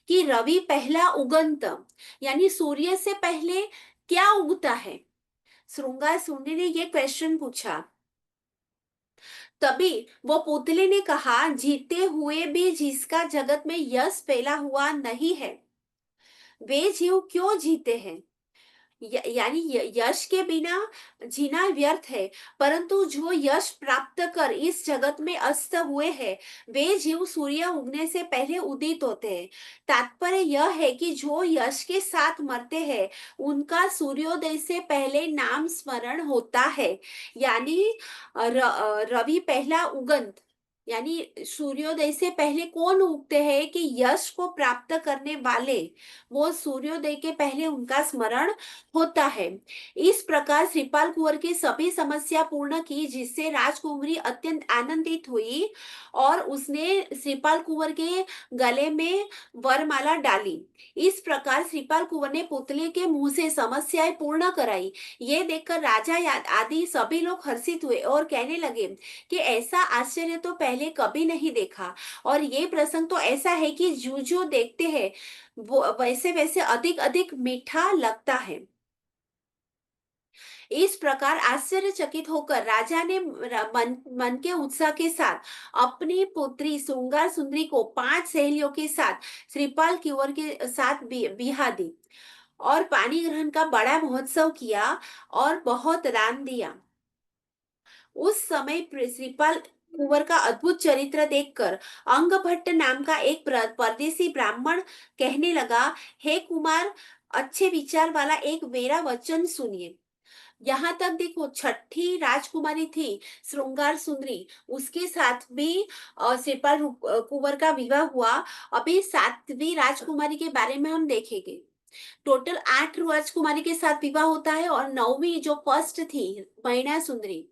कि रवि पहला उगंत, यानी सूर्य से पहले क्या उगता है। श्रृंगार सुंदर ने ये क्वेश्चन पूछा। तभी वो पुतले ने कहा, जीते हुए भी जिसका जगत में यश फैला हुआ नहीं है, वे जीव क्यों जीते हैं। यानी यश के बिना जीना व्यर्थ है, परंतु जो यश प्राप्त कर इस जगत में अस्त हुए हैं, वे जीव सूर्य उगने से पहले उदित होते हैं। तात्पर्य यह है कि जो यश के साथ मरते हैं उनका सूर्योदय से पहले नाम स्मरण होता है। यानी रवि पहला उगंत, यानी सूर्योदय से पहले कौन उगते हैं कि यश को प्राप्त करने वाले, वो सूर्योदय के पहले उनका स्मरण होता है। इस प्रकार श्रीपाल कुंवर की सभी समस्या पूर्ण की, जिससे राजकुमारी अत्यंत आनंदित हुई और उसने श्रीपाल कुंवर के गले में वरमाला डाली। इस प्रकार श्रीपाल कुंवर ने पुतले के मुंह से समस्याएं पूर्ण कराई। ये देखकर राजा आदि सभी लोग हर्षित हुए और कहने लगे कि ऐसा आश्चर्य तो पहले कभी नहीं देखा, और ये प्रसंग तो ऐसा है कि जो जो देखते हैं वो वैसे वैसे अधिक अधिक मीठा लगता है। इस प्रकार आश्चर्यचकित होकर राजा ने मन के उत्साह के साथ अपनी पुत्री श्रृंगार सुंदरी को 5 सहेलियों के साथ श्रीपाल कुंवर के साथ बिहा दी और पानी ग्रहण का बड़ा महोत्सव किया और बहुत दान दिया। उस समय श्रीपाल कुंवर का अद्भुत चरित्र देखकर अंगभट्ट नाम का एक परदेसी ब्राह्मण कहने लगा, हे कुमार, अच्छे विचार वाला एक मेरा वचन सुनिए। यहाँ तक देखो, छठी राजकुमारी थी श्रृंगार सुंदरी, उसके साथ भी श्रीपाल कुंवर का विवाह हुआ। अभी 7वीं राजकुमारी के बारे में हम देखेंगे। टोटल 8 राजकुमारी के साथ विवाह होता है और 9वीं जो फर्स्ट थी मैना सुंदरी,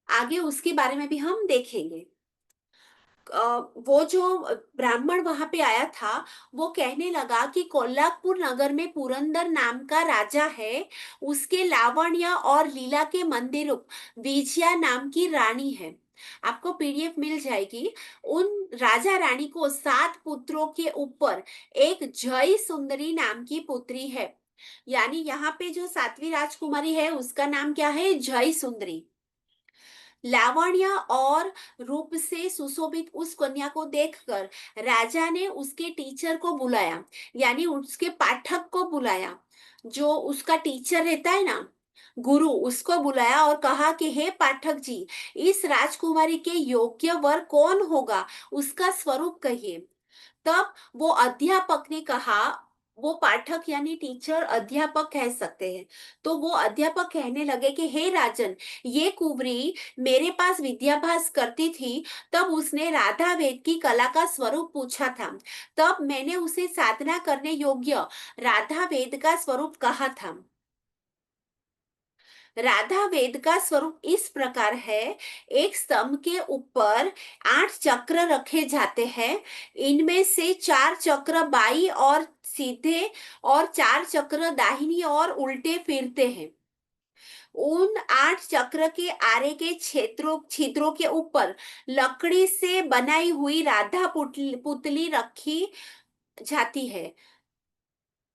आगे उसके बारे में भी हम देखेंगे। वो जो ब्राह्मण वहां पे आया था, वो कहने लगा कि कोल्हापुर नगर में पुरंदर नाम का राजा है, उसके लावण्य और लीला के मंदिर विजया नाम की रानी है। आपको पीडीएफ मिल जाएगी। उन राजा रानी को 7 पुत्रों के ऊपर एक जय सुंदरी नाम की पुत्री है। यानी यहाँ पे जो 7वीं राजकुमारी है उसका नाम क्या है? जय सुंदरी। लावण्य और रूप से सुशोभित उस कन्या को देखकर राजा ने उसके टीचर को बुलाया, यानी उसके पाठक को बुलाया। जो उसका टीचर रहता है ना, गुरु, उसको बुलाया और कहा कि हे पाठक जी, इस राजकुमारी के योग्य वर कौन होगा, उसका स्वरूप कहिए। तब वो अध्यापक ने कहा, वो पाठक यानी टीचर अध्यापक कह सकते हैं। तो वो अध्यापक कहने लगे कि हे राजन, ये कुंवरी मेरे पास विद्याभ्यास करती थी, तब उसने राधा वेद की कला का स्वरूप पूछा था। तब मैंने उसे साधना करने योग्य राधा वेद का स्वरूप कहा था। राधा वेद का स्वरूप इस प्रकार है। एक स्तंभ के ऊपर 8 चक्र रखे जाते हैं। इनमें से 4 चक्र बाई और सीधे और 4 चक्र दाहिनी और उल्टे फिरते हैं। उन 8 चक्र के आरे के क्षेत्रों छिद्रों के ऊपर लकड़ी से बनाई हुई राधा पुतली रखी जाती है।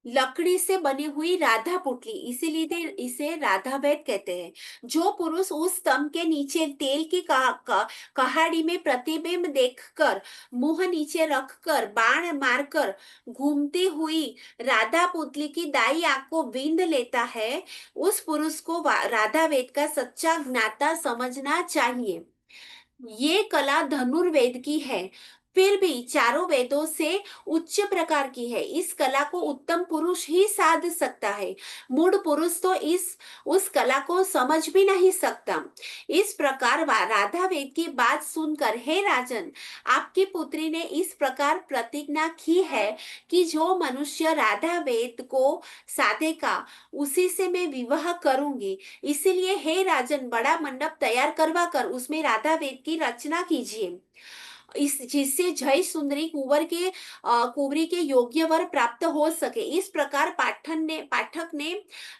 लकड़ी से बनी हुई राधा पुतली, इसीलिए इसे राधा वेद कहते हैं। जो पुरुष उस स्तंभ के नीचे तेल की कहाड़ी में प्रतिबिंब देखकर मुंह नीचे रखकर बाण मारकर घूमती हुई राधा पुतली की दाई आंख को बींध लेता है, उस पुरुष को राधा वेद का सच्चा ज्ञाता समझना चाहिए। ये कला धनुर्वेद की है, फिर भी चारों वेदों से उच्च प्रकार की है। इस कला को उत्तम पुरुष ही साध सकता है, मूढ़ पुरुष तो इस उस कला को समझ भी नहीं सकता। इस प्रकार राधा वेद की बात सुनकर, हे राजन, आपकी पुत्री ने इस प्रकार प्रतिज्ञा की है कि जो मनुष्य राधा वेद को साधेगा उसी से मैं विवाह करूंगी। इसीलिए हे राजन, बड़ा मंडप तैयार करवा कर उसमें राधा वेद की रचना कीजिए, इस जिससे जय सुंदरी कुंवरी के योग्य वर प्राप्त हो सके। इस प्रकार पाठक ने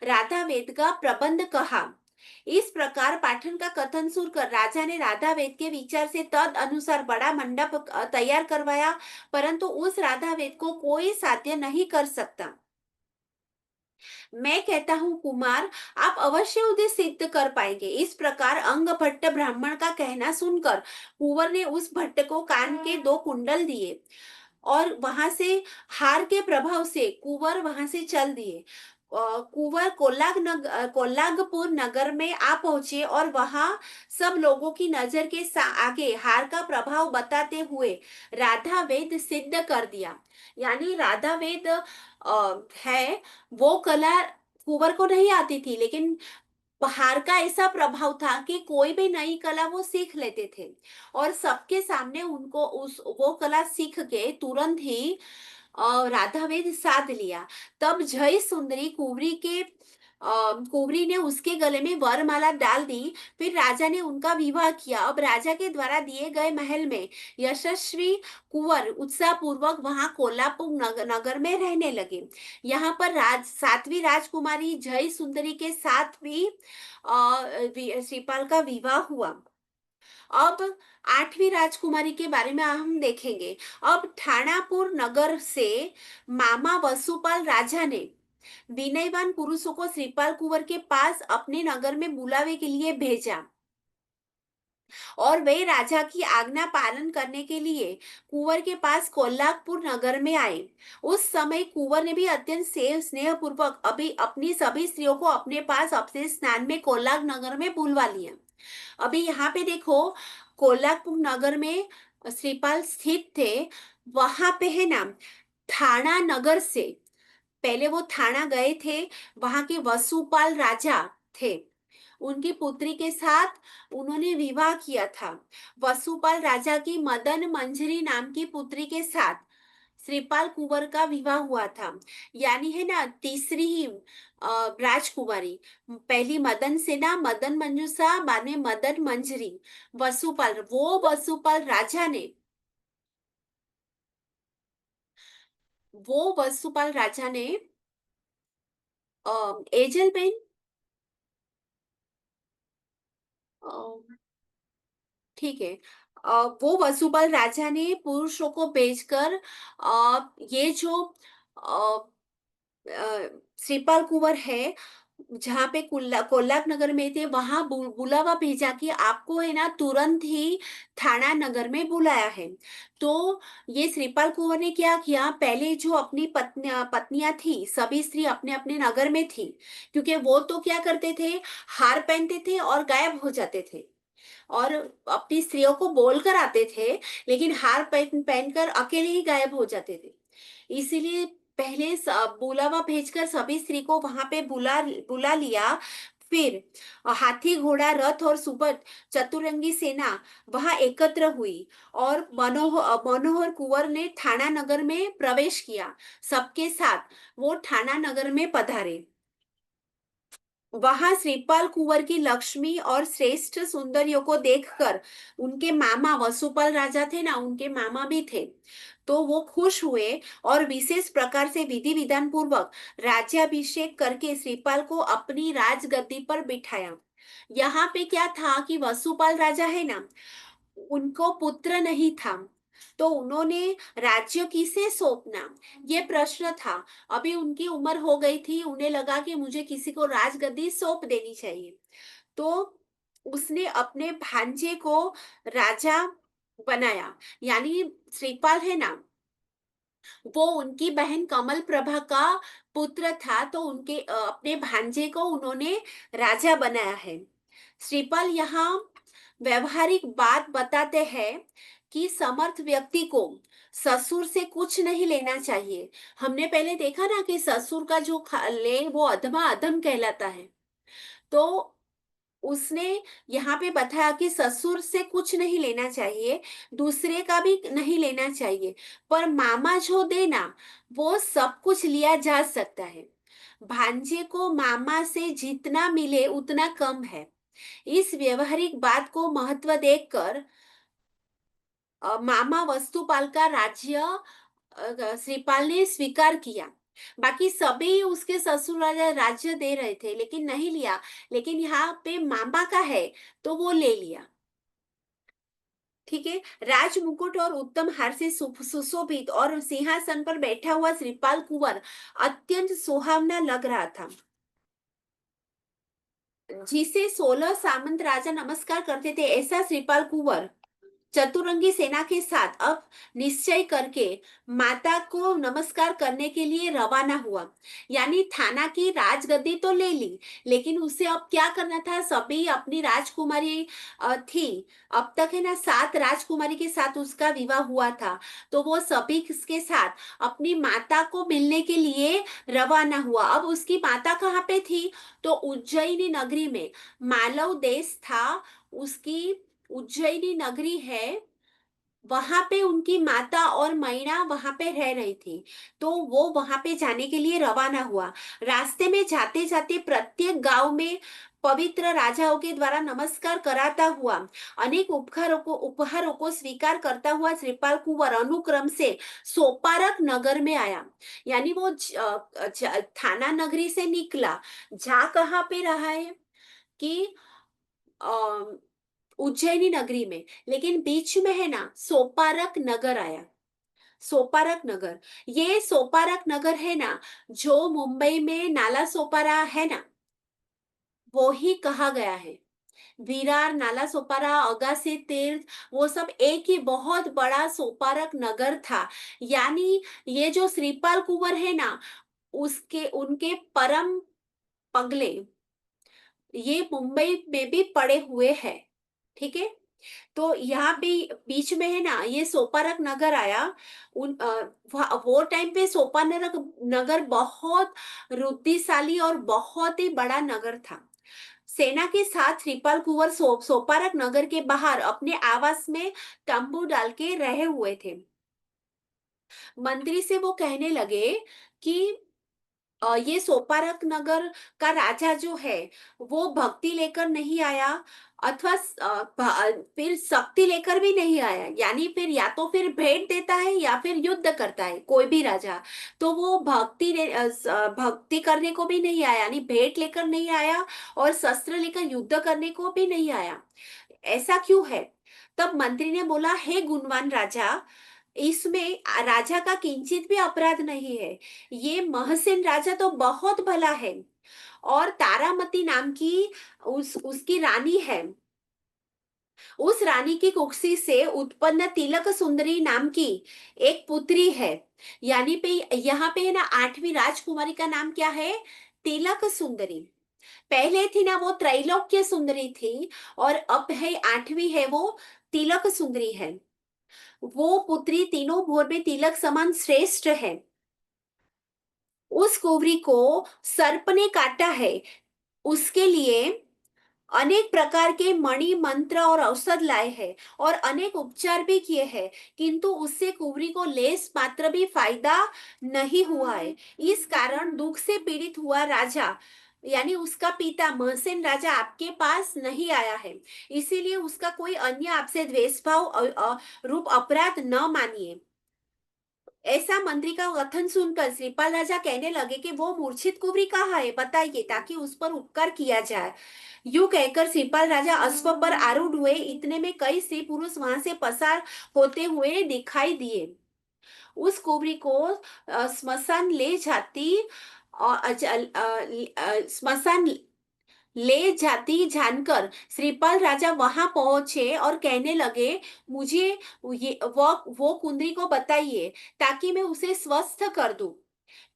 राधा वेद का प्रबंध कहा। इस प्रकार पाठन का कथन सुनकर राजा ने राधा वेद के विचार से तद अनुसार बड़ा मंडप तैयार करवाया, परंतु उस राधा वेद को कोई साध्य नहीं कर सकता। मैं कहता हूँ कुमार, आप अवश्य उसे सिद्ध कर पाएंगे। इस प्रकार अंग भट्ट ब्राह्मण का कहना सुनकर कुंवर ने उस भट्ट को कान के 2 कुंडल दिए और वहां से हार के प्रभाव से कुंवर वहां से चल दिए। कुंवर कोल्लागपुर नगर में आ पहुंचे और वहां सब लोगों की नजर के आगे हार का प्रभाव बताते हुए राधा वेद सिद्ध कर दिया। यानी राधा वेद है, वो कला कुंवर को नहीं आती थी, लेकिन पहाड़ का ऐसा प्रभाव था कि कोई भी नई कला वो सीख लेते थे और सबके सामने उनको उस वो कला सीख के तुरंत ही राधा ने साध लिया। तब जय सुंदरी कुंवरी ने उसके गले में वरमाला डाल दी। फिर राजा ने उनका विवाह किया। अब राजा के द्वारा दिए गए महल में यशस्वी कुंवर उत्साह पूर्वक वहां कोल्हापुर नगर में रहने लगे। यहाँ पर सातवीं राजकुमारी जय सुंदरी के साथ भी श्रीपाल का विवाह हुआ। अब आठवीं राजकुमारी के बारे में हम देखेंगे। अब ठाणापुर नगर से मामा वसुपाल राजा ने विनयवान पुरुषों को श्रीपाल कुंवर के पास अपने नगर में बुलावे के लिए भेजा और वे राजा की आज्ञा पालन करने के लिए कुंवर के पास कोल्हापुर नगर में आए। उस समय कुंवर ने भी अत्यंत स्नेह पूर्वक अभी अपनी सभी स्त्रियों को अपने पास अपने स्नान में कोल्हापुर नगर में बुलवा लिया। अभी यहाँ पे देखो, कोल्हापुर नगर में श्रीपाल स्थित थे। वहां पे है ना, थाना नगर से पहले वो थाना गए थे। वहां के वसुपाल राजा थे, उनकी पुत्री के साथ उन्होंने विवाह किया था। वसुपाल राजा की मदन मंजरी नाम की पुत्री के साथ श्रीपाल कुंवर का विवाह हुआ था। यानी है ना, तीसरी ही राजकुमारी। पहली मदन सेना, मदन मंजूषा, बाद में मदन मंजरी। वसुपाल राजा ने, वो वसुपाल राजा ने एजल बेन, अ, ठीक है। वो वसुपाल राजा ने पुरुषों को भेजकर ये जो अ, श्रीपाल कुंवर है, जहाँ पे कोल्लाक नगर में थे, वहां बुलावा भेजा कि आपको है ना तुरंत ही थाना नगर में बुलाया है। तो ये श्रीपाल कुंवर ने क्या किया, पहले जो अपनी पत्नियां थी, सभी स्त्री अपने अपने नगर में थी। क्योंकि वो तो क्या करते थे, हार पहनते थे और गायब हो जाते थे और अपनी स्त्रियों को बोलकर आते थे, लेकिन हार पहनकर अकेले ही गायब हो जाते थे। इसीलिए पहले बुलावा भेजकर सभी स्त्री को वहां पे बुला बुला लिया। फिर हाथी घोड़ा रथ और सुबह चतुरंगी सेना वहां एकत्र हुई और मनोहर कुंवर ने थाना नगर में प्रवेश किया। सबके साथ वो थाना नगर में पधारे। वहां श्रीपाल कुंवर की लक्ष्मी और श्रेष्ठ सुंदरियों को देखकर उनके मामा वसुपाल राजा थे ना, उनके मामा भी थे, तो वो खुश हुए और विशेष प्रकार से विधि विधान पूर्वक राज्याभिषेक करके श्रीपाल को अपनी राजगद्दी पर बिठाया। यहाँ पे क्या था कि वसुपाल राजा है ना, उनको पुत्र नहीं था, तो उन्होंने राज्य किसे सौंपना, ये प्रश्न था। अभी उनकी उम्र हो गई थी, उन्हें लगा कि मुझे किसी को राजगद्दी सौंप देनी चाहिए। तो उसने अपने भांजे को राजा बनाया। यानी श्रीपाल है ना, वो उनकी बहन कमल प्रभा का पुत्र था, तो उनके अपने भांजे को उन्होंने राजा बनाया है। श्रीपाल यहाँ व्यवहारिक बात बताते हैं कि समर्थ व्यक्ति को ससुर से कुछ नहीं लेना चाहिए। हमने पहले देखा ना कि ससुर का जो ले वो अधमा अधम कहलाता है। तो उसने यहाँ पे बताया कि ससुर से कुछ नहीं लेना चाहिए, दूसरे का भी नहीं लेना चाहिए, पर मामा जो देना वो सब कुछ लिया जा सकता है। भांजे को मामा से जितना मिले उतना कम है। इस व्यवहारिक बात को महत्व देकर मामा वस्तुपाल का राज्य श्रीपाल ने स्वीकार किया। बाकी सभी उसके ससुर राजा राज्य दे रहे थे लेकिन नहीं लिया, लेकिन यहाँ पे मामा का है तो वो ले लिया। ठीक है। राज मुकुट और उत्तम हार से सुशोभित और सिंहासन पर बैठा हुआ श्रीपाल कुंवर अत्यंत सुहावना लग रहा था, जिसे 16 सामंत राजा नमस्कार करते थे, ऐसा श्रीपाल कुंवर चतुरंगी सेना के साथ अब निश्चय करके माता को नमस्कार करने के लिए रवाना हुआ। यानी थाना की राजगद्दी तो ले ली, लेकिन उसे अब क्या करना था, सभी अपनी राजकुमारी थी। अब तक है ना 7 राजकुमारी के साथ उसका विवाह हुआ था। तो वो सभी के साथ अपनी माता को मिलने के लिए रवाना हुआ। अब उसकी माता कहाँ पे थी? तो उज्जैनी नगरी में। मालव देश था, उसकी उज्जैनी नगरी है, वहां पे उनकी माता और मैना वहां पे रह रही थी। तो वो वहां पे जाने के लिए रवाना हुआ। रास्ते में जाते जाते प्रत्येक गांव में पवित्र राजाओं के द्वारा नमस्कार कराता हुआ, अनेक उपहारों को स्वीकार करता हुआ श्रीपाल कुंवर अनुक्रम से सोपारक नगर में आया। यानी वो थाना नगरी से निकला। जा कहाँ पे रहा है कि उज्जैनी नगरी में, लेकिन बीच में है ना सोपारक नगर आया। सोपारक नगर, ये सोपारक नगर है ना, जो मुंबई में नाला सोपारा है ना, वो ही कहा गया है। विरार, नाला सोपारा, अगासी तीर्थ, वो सब एक ही बहुत बड़ा सोपारक नगर था। यानी ये जो श्रीपाल कुंवर है ना, उसके उनके परम पगले ये मुंबई में भी पड़े हुए हैं। ठीक है। तो यहाँ पे बीच में है ना ये सोपारक नगर आया। वो टाइम पे सोपानरक नगर बहुत रुद्धिशाली और बहुत ही बड़ा नगर था। सेना के साथ श्रीपाल कुंवर सोपारक नगर के बाहर अपने आवास में तंबू डाल के रहे हुए थे। मंत्री से वो कहने लगे कि ये सोपारक नगर का राजा जो है वो भक्ति लेकर नहीं आया, अथवा फिर शक्ति लेकर भी नहीं आया। यानी फिर या तो फिर भेंट देता है या फिर युद्ध करता है कोई भी राजा। तो वो भक्ति करने को भी नहीं आया, यानी भेंट लेकर नहीं आया, और शस्त्र लेकर युद्ध करने को भी नहीं आया। ऐसा क्यों है? तब मंत्री ने बोला, हे गुणवान राजा, इसमें राजा का किंचित भी अपराध नहीं है। ये महसेन राजा तो बहुत भला है, और तारामती नाम की उसकी रानी है। उस रानी की कुक्षी से उत्पन्न तिलक सुंदरी नाम की एक पुत्री है। यानी पे यहाँ पे है ना 8वीं राजकुमारी का नाम क्या है? तिलक सुंदरी। पहले थी ना वो त्रैलोक्य सुंदरी थी, और अब है 8वीं है वो तिलक सुंदरी है। वो पुत्री तीनों भोर में तिलक समान श्रेष्ठ है। उस कुंवरी को सर्प ने काटा है। उसके लिए अनेक प्रकार के मणि मंत्र और औषध लाए हैं, और अनेक उपचार भी किए हैं, किंतु उससे कुंवरी को लेस मात्र भी फायदा नहीं हुआ है। इस कारण दुख से पीड़ित हुआ राजा, यानी उसका पिता महसेन राजा आपके पास नहीं आया है। इसीलिए उसका कोई अन्य आपसे द्वेष भाव रूप अपराध न मानिए। ऐसा मंत्री का कथन सुनकर श्रीपाल राजा कहने लगे कि वो मूर्छित कुंवरी कहाँ है, बताइए, ताकि उस पर उपकार किया जाए। यूं कहकर श्रीपाल राजा अश्व पर आरूढ़ हुए। इतने में कई स्त्री पुरुष वहां से पसार होते हुए दिखाई दिए। उस कुंवरी को स्मशान ले जाती स्मशान ले जाती जानकर श्रीपाल राजा वहां पहुंचे और कहने लगे, मुझे ये वो कुंदरी को बताइए, ताकि मैं उसे स्वस्थ कर दूं।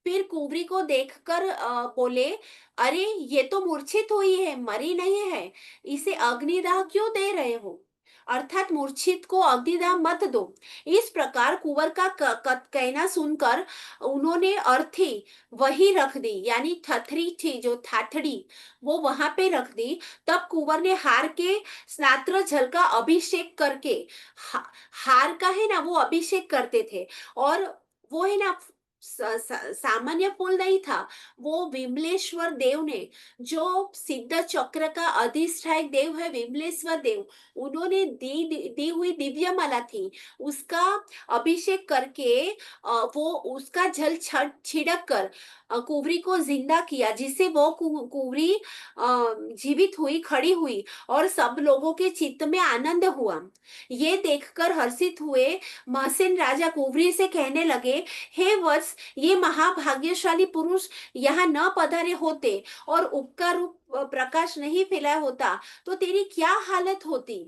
फिर कुंवरी को देखकर बोले, अरे ये तो मूर्छित हुई है, मरी नहीं है। इसे अग्निदाह क्यों दे रहे हो? अर्थात मूर्छित को अग्निदाह मत दो। इस प्रकार कुंवर का कहना सुनकर उन्होंने अर्थी वही रख दी, यानी थथरी थी जो थाथड़ी, वो वहां पे रख दी। तब कुंवर ने हार के स्नात्र जल का अभिषेक करके, हार का है ना वो अभिषेक करते थे, और वो है ना सामान्य फूल नहीं था। वो विमलेश्वर देव ने, जो सिद्ध चक्र का अधिष्ठायक देव है विमलेश्वर देव, उन्होंने दी हुई दिव्य माला थी। उसका अभिषेक करके वो उसका जल छिड़क कर कुंवरी को जिंदा किया, जिससे वो कुंवरी जीवित हुई, खड़ी हुई, और सब लोगों के चित्त में आनंद हुआ। ये देखकर हर्षित हुए महसेन राजा कुंवरी से कहने लगे, हे वत्स, ये महाभाग्यशाली पुरुष यहाँ न पधारे होते और उपकार रूप प्रकाश नहीं फैलाया होता, तो तेरी क्या हालत होती।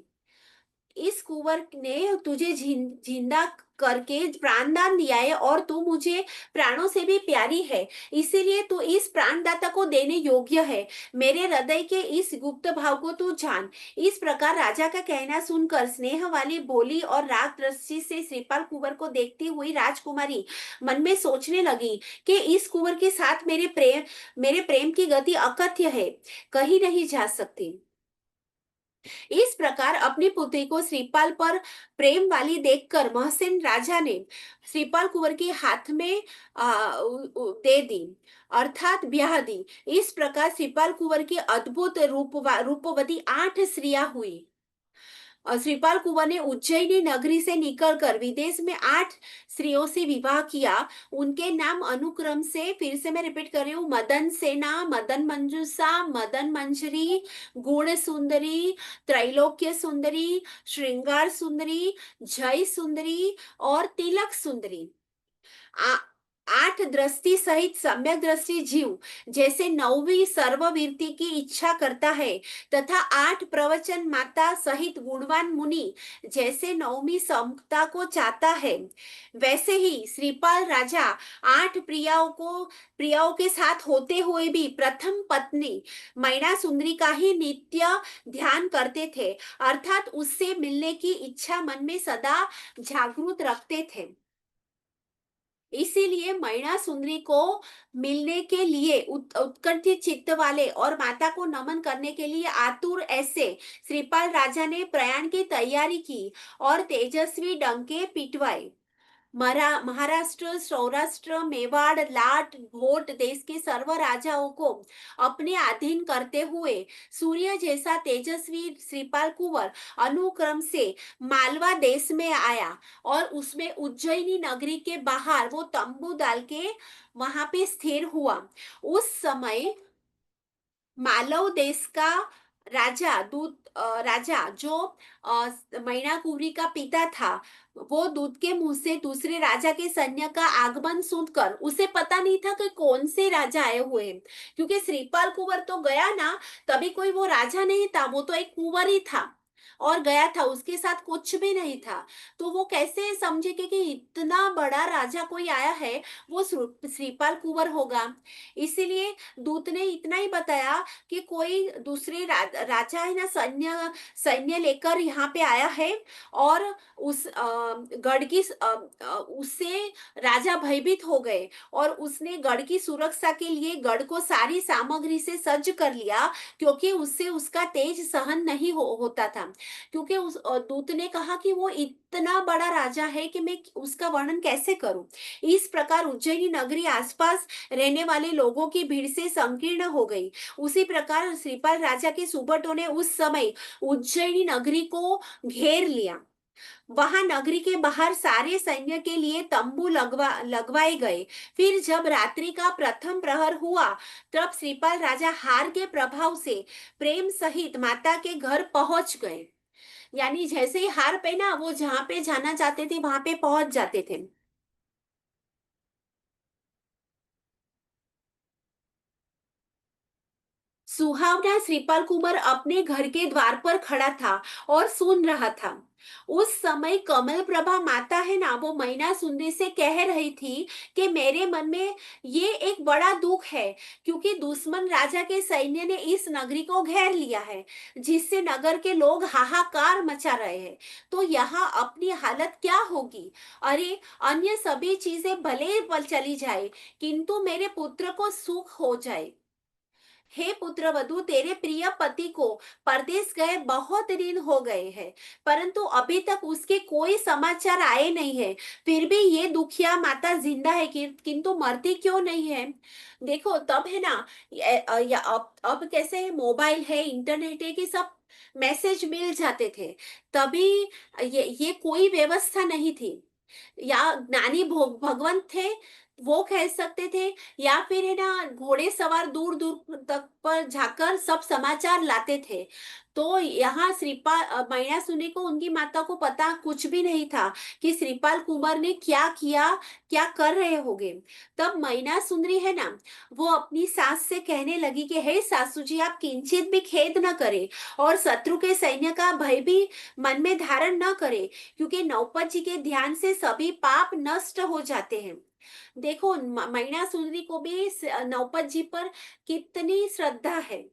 इस कुंवर ने तुझे जिंदा करके प्राणदान दिया है और तू मुझे प्राणों से भी प्यारी है, इसीलिए तू इस प्राणदाता को देने योग्य है। मेरे हृदय के इस गुप्त भाव को तू जान। इस प्रकार राजा का कहना सुनकर स्नेह वाली बोली और राग दृष्टि से श्रीपाल कुंवर को देखती हुई राजकुमारी मन में सोचने लगी कि इस कुंवर के साथ मेरे प्रेम की गति अकथ्य है, कहीं नहीं जा सकती। इस प्रकार अपनी पुत्री को श्रीपाल पर प्रेम वाली देखकर महसिन राजा ने श्रीपाल कुंवर के हाथ में दे दी, अर्थात ब्याह दी। इस प्रकार श्रीपाल कुंवर की अद्भुत रूपवती 8 स्त्रियां हुई। श्रीपाल कुंवर ने उज्जैनी नगरी से निकलकर विदेश में 8 स्त्रियों से विवाह किया। उनके नाम अनुक्रम से, फिर से मैं रिपीट कर रही हूँ, मदन सेना, मदन मंजूषा, मदन मंजरी, गुण सुंदरी, त्रैलोक्य सुंदरी, श्रृंगार सुंदरी, जय सुंदरी और तिलक सुंदरी। आ, 8 दृष्टि सहित सम्यक दृष्टि जीव जैसे 9वीं सर्ववीरति की इच्छा करता है, तथा 8 प्रवचन माता सहित गुणवान मुनि जैसे 9वीं समता को चाहता है, वैसे ही श्रीपाल राजा 8 प्रियाओं के साथ होते हुए भी प्रथम पत्नी मैना सुंदरी का ही नित्य ध्यान करते थे, अर्थात उससे मिलने की इच्छा मन में सदा जागृत रखते थे। इसीलिए मैना सुंदरी को मिलने के लिए उत्कंठित चित्त वाले और माता को नमन करने के लिए आतुर ऐसे श्रीपाल राजा ने प्रयाण की तैयारी की और तेजस्वी डंके पिटवाए। महाराष्ट्र, सौराष्ट्र, मेवाड़, लाट, भोट देश के सर्व राजाओं को अपने अधीन करते हुए सूर्य जैसा तेजस्वी श्रीपाल कुंवर अनुक्रम से मालवा देश में आया और उसमें उज्जैनी नगरी के बाहर वो तंबू डाल के वहां पे स्थिर हुआ। उस समय मालव देश का राजा जो मैनाकुरी का पिता था, वो दूत के मुंह से दूसरे राजा के सैन्य का आगमन सुनकर, उसे पता नहीं था कि कौन से राजा आए हुए हैं, क्योंकि श्रीपाल कुंवर तो गया ना, तभी कोई वो राजा नहीं था, वो तो एक कुंवर ही था और गया था, उसके साथ कुछ भी नहीं था। तो वो कैसे समझेंगे कि इतना बड़ा राजा कोई आया है, वो श्रीपाल कुंवर होगा। इसीलिए दूत ने इतना ही बताया कि कोई दूसरे राजा है ना, सैन्य सैन्य लेकर यहाँ पे आया है और उस गढ़ की उससे राजा भयभीत हो गए और उसने गढ़ की सुरक्षा के लिए गढ़ को सारी सामग्री से सज्ज कर लिया, क्योंकि उससे उसका तेज सहन नहीं होता था। क्योंकि उस दूत ने कहा कि वो इतना बड़ा राजा है कि मैं उसका वर्णन कैसे करूं। इस प्रकार उज्जैनी नगरी आसपास रहने वाले लोगों की भीड़ से संकीर्ण हो गई। उसी प्रकार श्रीपाल राजा के सुबटों ने उस समय उज्जैनी नगरी को घेर लिया। वहां नगरी के बाहर सारे सैन्य के लिए तंबू लगवाए गए। फिर जब रात्रि का प्रथम प्रहर हुआ, तब श्रीपाल राजा हार के प्रभाव से प्रेम सहित माता के घर पहुंच गए। यानी जैसे ही हार पे ना, वो जहां पे जाना चाहते थे वहां पे पहुंच जाते थे। सुहावना श्रीपाल कुमार अपने घर के द्वार पर खड़ा था और सुन रहा था। उस समय कमल प्रभा माता है ना, वो मैना सुंदरी से कह रही थी कि मेरे मन में ये एक बड़ा दुख है, क्योंकि दुश्मन राजा के सैन्य ने इस नगरी को घेर लिया है, जिससे नगर के लोग हाहाकार मचा रहे हैं। तो यहाँ अपनी हालत क्या होगी। अरे, अन्य सभी चीजें भले चली जाए, किंतु मेरे पुत्र को सुख हो जाए। हे पुत्रवधू, तेरे प्रिय पति को परदेश गए बहुत दिन हो गए हैं, परंतु अभी तक उसके कोई समाचार आए नहीं है। फिर भी ये दुखिया माता जिंदा है, किंतु मरती क्यों नहीं है। देखो तब है ना, अब कैसे है, मोबाइल है, इंटरनेट है, कि सब मैसेज मिल जाते थे। तभी ये कोई व्यवस्था नहीं थी, या ज्ञानी भगवंत थे, वो कह सकते थे, या फिर है ना घोड़े सवार दूर दूर तक पर जाकर सब समाचार लाते थे। तो यहाँ महिषासुरी को उनकी माता को पता कुछ भी नहीं था कि श्रीपाल कुंवर ने क्या किया, क्या कर रहे होंगे। तब महिषासुरी है ना, वो अपनी सास से कहने लगी कि हे सासू जी, आप किंचित भी खेद न करें और शत्रु के सैन्य का भय भी मन में धारण न करें, क्योंकि नौपत जी के ध्यान से सभी पाप नष्ट हो जाते हैं। देखो, महिषासुरी को भी नौपत जी पर कितनी श्रद्धा है,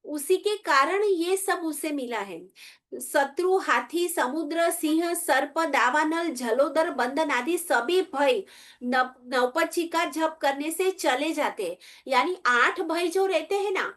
उसी के कारण ये सब उसे मिला है। शत्रु, हाथी, समुद्र, सिंह, सर्प, दावानल, जलोदर, बंधन आदि सभी भय नवपत का जप करने से चले जाते हैं। यानी 8 भय जो रहते हैं ना,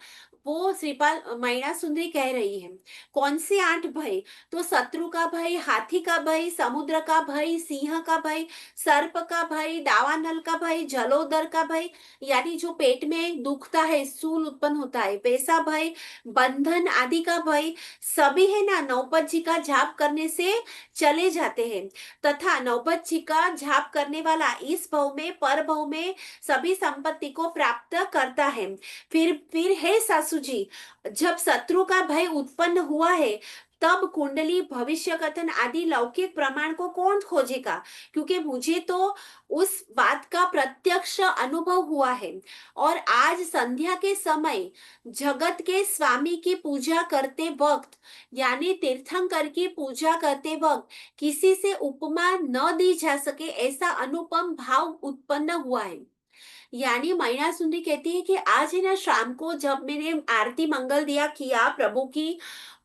वो श्रीपाल मैना सुंदरी कह रही है। कौन से 8 भय? तो शत्रु का भय, हाथी का भय, समुद्र का भय, सिंह का भय, सर्प का भय, दावानल का भय, जलोदर का भय, यानी जो पेट में दुखता है, सूल उत्पन्न होता है, वैसा भय, बंधन आदि का भय, सभी है ना नौपत जी का जाप करने से चले जाते हैं। तथा नौपत जी का जाप करने वाला इस भव में, पर भव में सभी संपत्ति को प्राप्त करता है। फिर है सासू जी, जब शत्रु का भय उत्पन्न हुआ है, तब कुंडली, भविष्य कथन आदि लौकिक प्रमाण को कौन खोजेगा? क्योंकि मुझे तो उस बात का प्रत्यक्ष अनुभव हुआ है। और आज संध्या के समय जगत के स्वामी की पूजा करते वक्त, यानी तीर्थंकर की पूजा करते वक्त, किसी से उपमा न दी जा सके ऐसा अनुपम भाव उत्पन्न हुआ है। यानी मैना सुंदरी कहती है कि आज है ना, शाम को जब मैंने आरती मंगल दिया किया, प्रभु की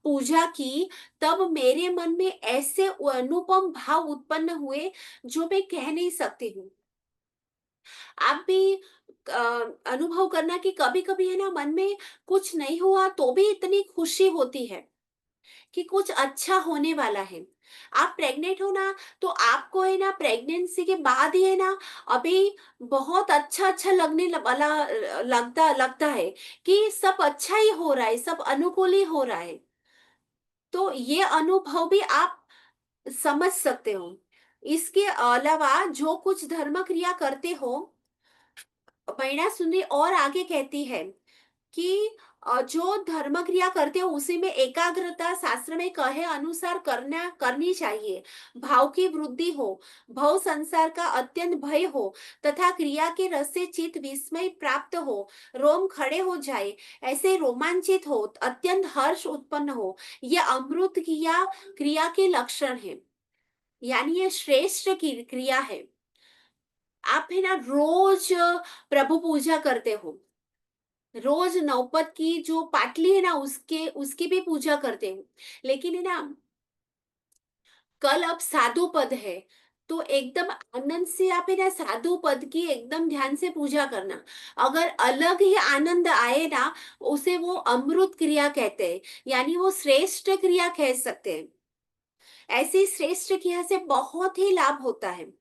पूजा की, तब मेरे मन में ऐसे अनुपम भाव उत्पन्न हुए जो मैं कह नहीं सकती हूँ। आप भी अनुभव करना कि कभी कभी है ना, मन में कुछ नहीं हुआ तो भी इतनी खुशी होती है कि कुछ अच्छा होने वाला है। आप प्रेग्नेंट हो ना, तो आपको है ना प्रेगनेंसी के बाद ही है ना, अभी बहुत अच्छा अच्छा वाला लगता लगता है कि सब अच्छा ही हो रहा है, सब अनुकूल ही हो रहा है। तो ये अनुभव भी आप समझ सकते हो। इसके अलावा जो कुछ धर्म क्रिया करते हो, महिला सुंदरी और आगे कहती है कि जो धर्म क्रिया करते हो उसी में एकाग्रता शास्त्र में कहे अनुसार करनी चाहिए। भाव की वृद्धि हो, भव संसार का अत्यंत भय हो, तथा क्रिया के रस से चित्त विस्मय प्राप्त हो, रोम खड़े हो जाए, ऐसे रोमांचित हो, अत्यंत हर्ष उत्पन्न हो, ये अमृत क्रिया क्रिया के लक्षण है। यानी ये श्रेष्ठ की क्रिया है। आप है ना रोज प्रभु पूजा करते हो, रोज नौपत की जो पाटली है ना, उसके उसकी भी पूजा करते हैं, लेकिन है ना, कल अब साधु पद है, तो एकदम आनंद से आप है ना साधु पद की एकदम ध्यान से पूजा करना। अगर अलग ही आनंद आए ना, उसे वो अमृत क्रिया कहते हैं, यानी वो श्रेष्ठ क्रिया कह सकते हैं। ऐसी श्रेष्ठ क्रिया से बहुत ही लाभ होता है।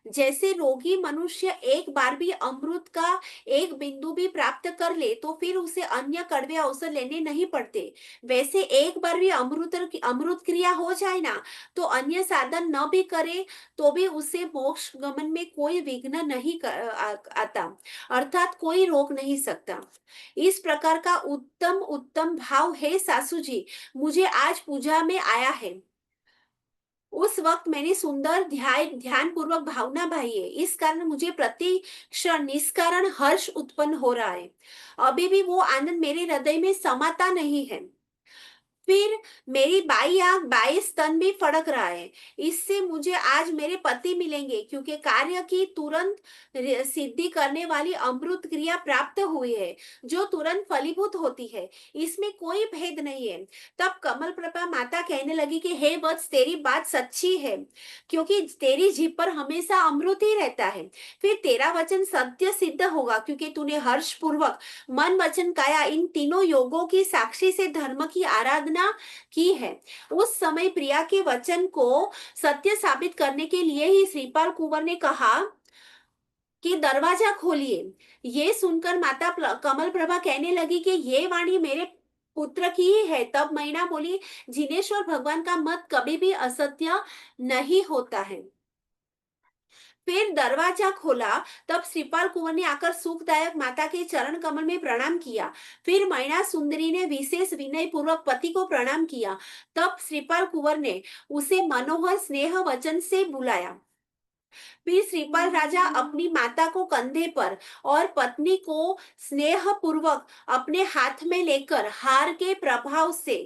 जैसे रोगी मनुष्य एक बार भी अमृत का एक बिंदु भी प्राप्त कर ले तो फिर उसे अन्य कड़वे अवसर लेने नहीं पड़ते, वैसे एक बार भी अमृत क्रिया हो जाए ना, तो अन्य साधन न भी करे तो भी उसे मोक्ष गमन में कोई विघ्न नहीं आता, अर्थात कोई रोक नहीं सकता। इस प्रकार का उत्तम उत्तम भाव है सासू जी, मुझे आज पूजा में आया है। उस वक्त मैंने सुंदर ध्यान पूर्वक भावना भाई है, इस कारण मुझे प्रति क्षण निष्कारण हर्ष उत्पन्न हो रहा है। अभी भी वो आनंद मेरे हृदय में समाता नहीं है। फिर मेरी बाई आंख, बाई स्तन भी फड़क रहा है। इससे मुझे आज मेरे पति मिलेंगे, क्योंकि कार्य की तुरंत सिद्धि करने वाली अमृत क्रिया प्राप्त हुई है, जो तुरंत फलीभूत होती है। इसमें कोई भेद नहीं है। तब कमल प्रभा माता कहने लगी कि हे वत्स, तेरी बात सच्ची है, क्योंकि तेरी जीभ पर हमेशा अमृत ही रहता है। फिर तेरा वचन सत्य सिद्ध होगा, क्योंकि तूने हर्ष पूर्वक मन, वचन, काया इन तीनों योगों की साक्षी से धर्म की आराधना की है। उस समय प्रिया के वचन को सत्य साबित करने के लिए ही श्रीपाल कुंवर ने कहा कि दरवाजा खोलिए। ये सुनकर माता कमल प्रभा कहने लगी कि ये वाणी मेरे पुत्र की ही है। तब मैना बोली, जिनेश्वर भगवान का मत कभी भी असत्य नहीं होता है। फिर दरवाजा खोला, तब श्रीपाल कुंवर ने आकर सुखदायक माता के चरण कमल में प्रणाम किया। फिर मैना सुंदरी ने विशेष विनय पूर्वक पति को प्रणाम किया। तब श्रीपाल कुंवर ने उसे मनोहर स्नेह वचन से बुलाया। फिर श्रीपाल राजा अपनी माता को कंधे पर और पत्नी को स्नेह पूर्वक अपने हाथ में लेकर हार के प्रभाव से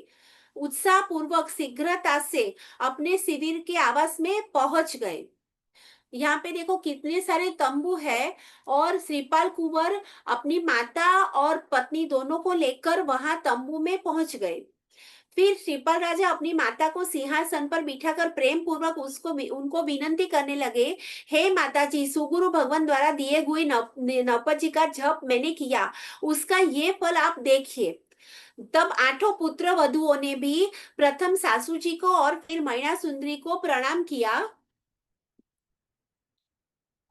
उत्साह पूर्वक शीघ्रता से अपने शिविर के आवास में पहुंच गए। यहाँ पे देखो कितने सारे तंबू है, और श्रीपाल कुंवर अपनी माता और पत्नी दोनों को लेकर वहां तंबू में पहुंच गए। फिर श्रीपाल राजा अपनी माता को सिंहासन पर बिठाकर प्रेम पूर्वक उनको विनंती करने लगे, हे माता जी, सुगुरु भगवान द्वारा दिए हुए नौपत जी का जप मैंने किया, उसका ये फल आप देखिए। तब आठों पुत्र वधुओं ने भी प्रथम सासू जी को और फिर मैना सुंदरी को प्रणाम किया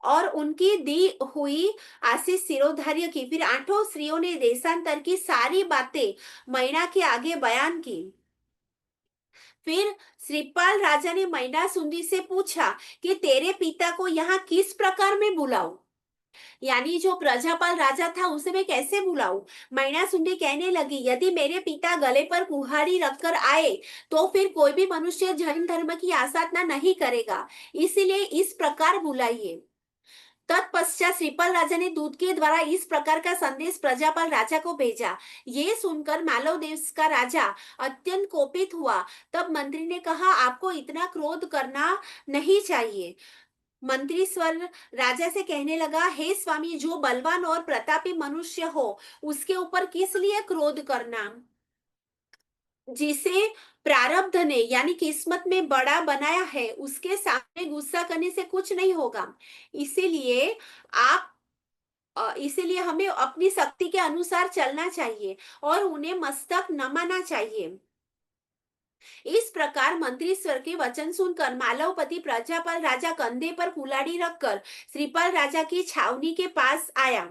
और उनकी दी हुई आशीष सिरोधार्य की। फिर आठों स्त्रियों ने देशांतर की सारी बातें मैना के आगे बयान की। फिर श्रीपाल राजा ने मैना सुंदरी से पूछा कि तेरे पिता को यहाँ किस प्रकार में बुलाऊं, यानी जो प्रजापाल राजा था उसे मैं कैसे बुलाऊं। मैना सुंदरी कहने लगी, यदि मेरे पिता गले पर कुल्हाड़ी रखकर आए तो फिर कोई भी मनुष्य जैन धर्म की आसाधना नहीं करेगा, इसीलिए इस प्रकार बुलाइए। तत्पश्चात श्रीपाल राजा ने दूत के द्वारा इस प्रकार का संदेश प्रजापाल राजा को भेजा। ये सुनकर मालव देश का राजा अत्यंत कोपित हुआ। तब मंत्री ने कहा, आपको इतना क्रोध करना नहीं चाहिए। मंत्री स्वर राजा से कहने लगा, हे स्वामी, जो बलवान और प्रतापी मनुष्य हो उसके ऊपर किस लिए क्रोध करना, जिसे प्रारब्ध ने यानी किस्मत में बड़ा बनाया है उसके सामने गुस्सा करने से कुछ नहीं होगा। इसीलिए आप इसीलिए हमें अपनी शक्ति के अनुसार चलना चाहिए और उन्हें मस्तक नमाना चाहिए। इस प्रकार मंत्री स्वर के वचन सुनकर मालवपति प्रजापाल राजा कंधे पर कुल्हाड़ी रखकर श्रीपाल राजा की छावनी के पास आया।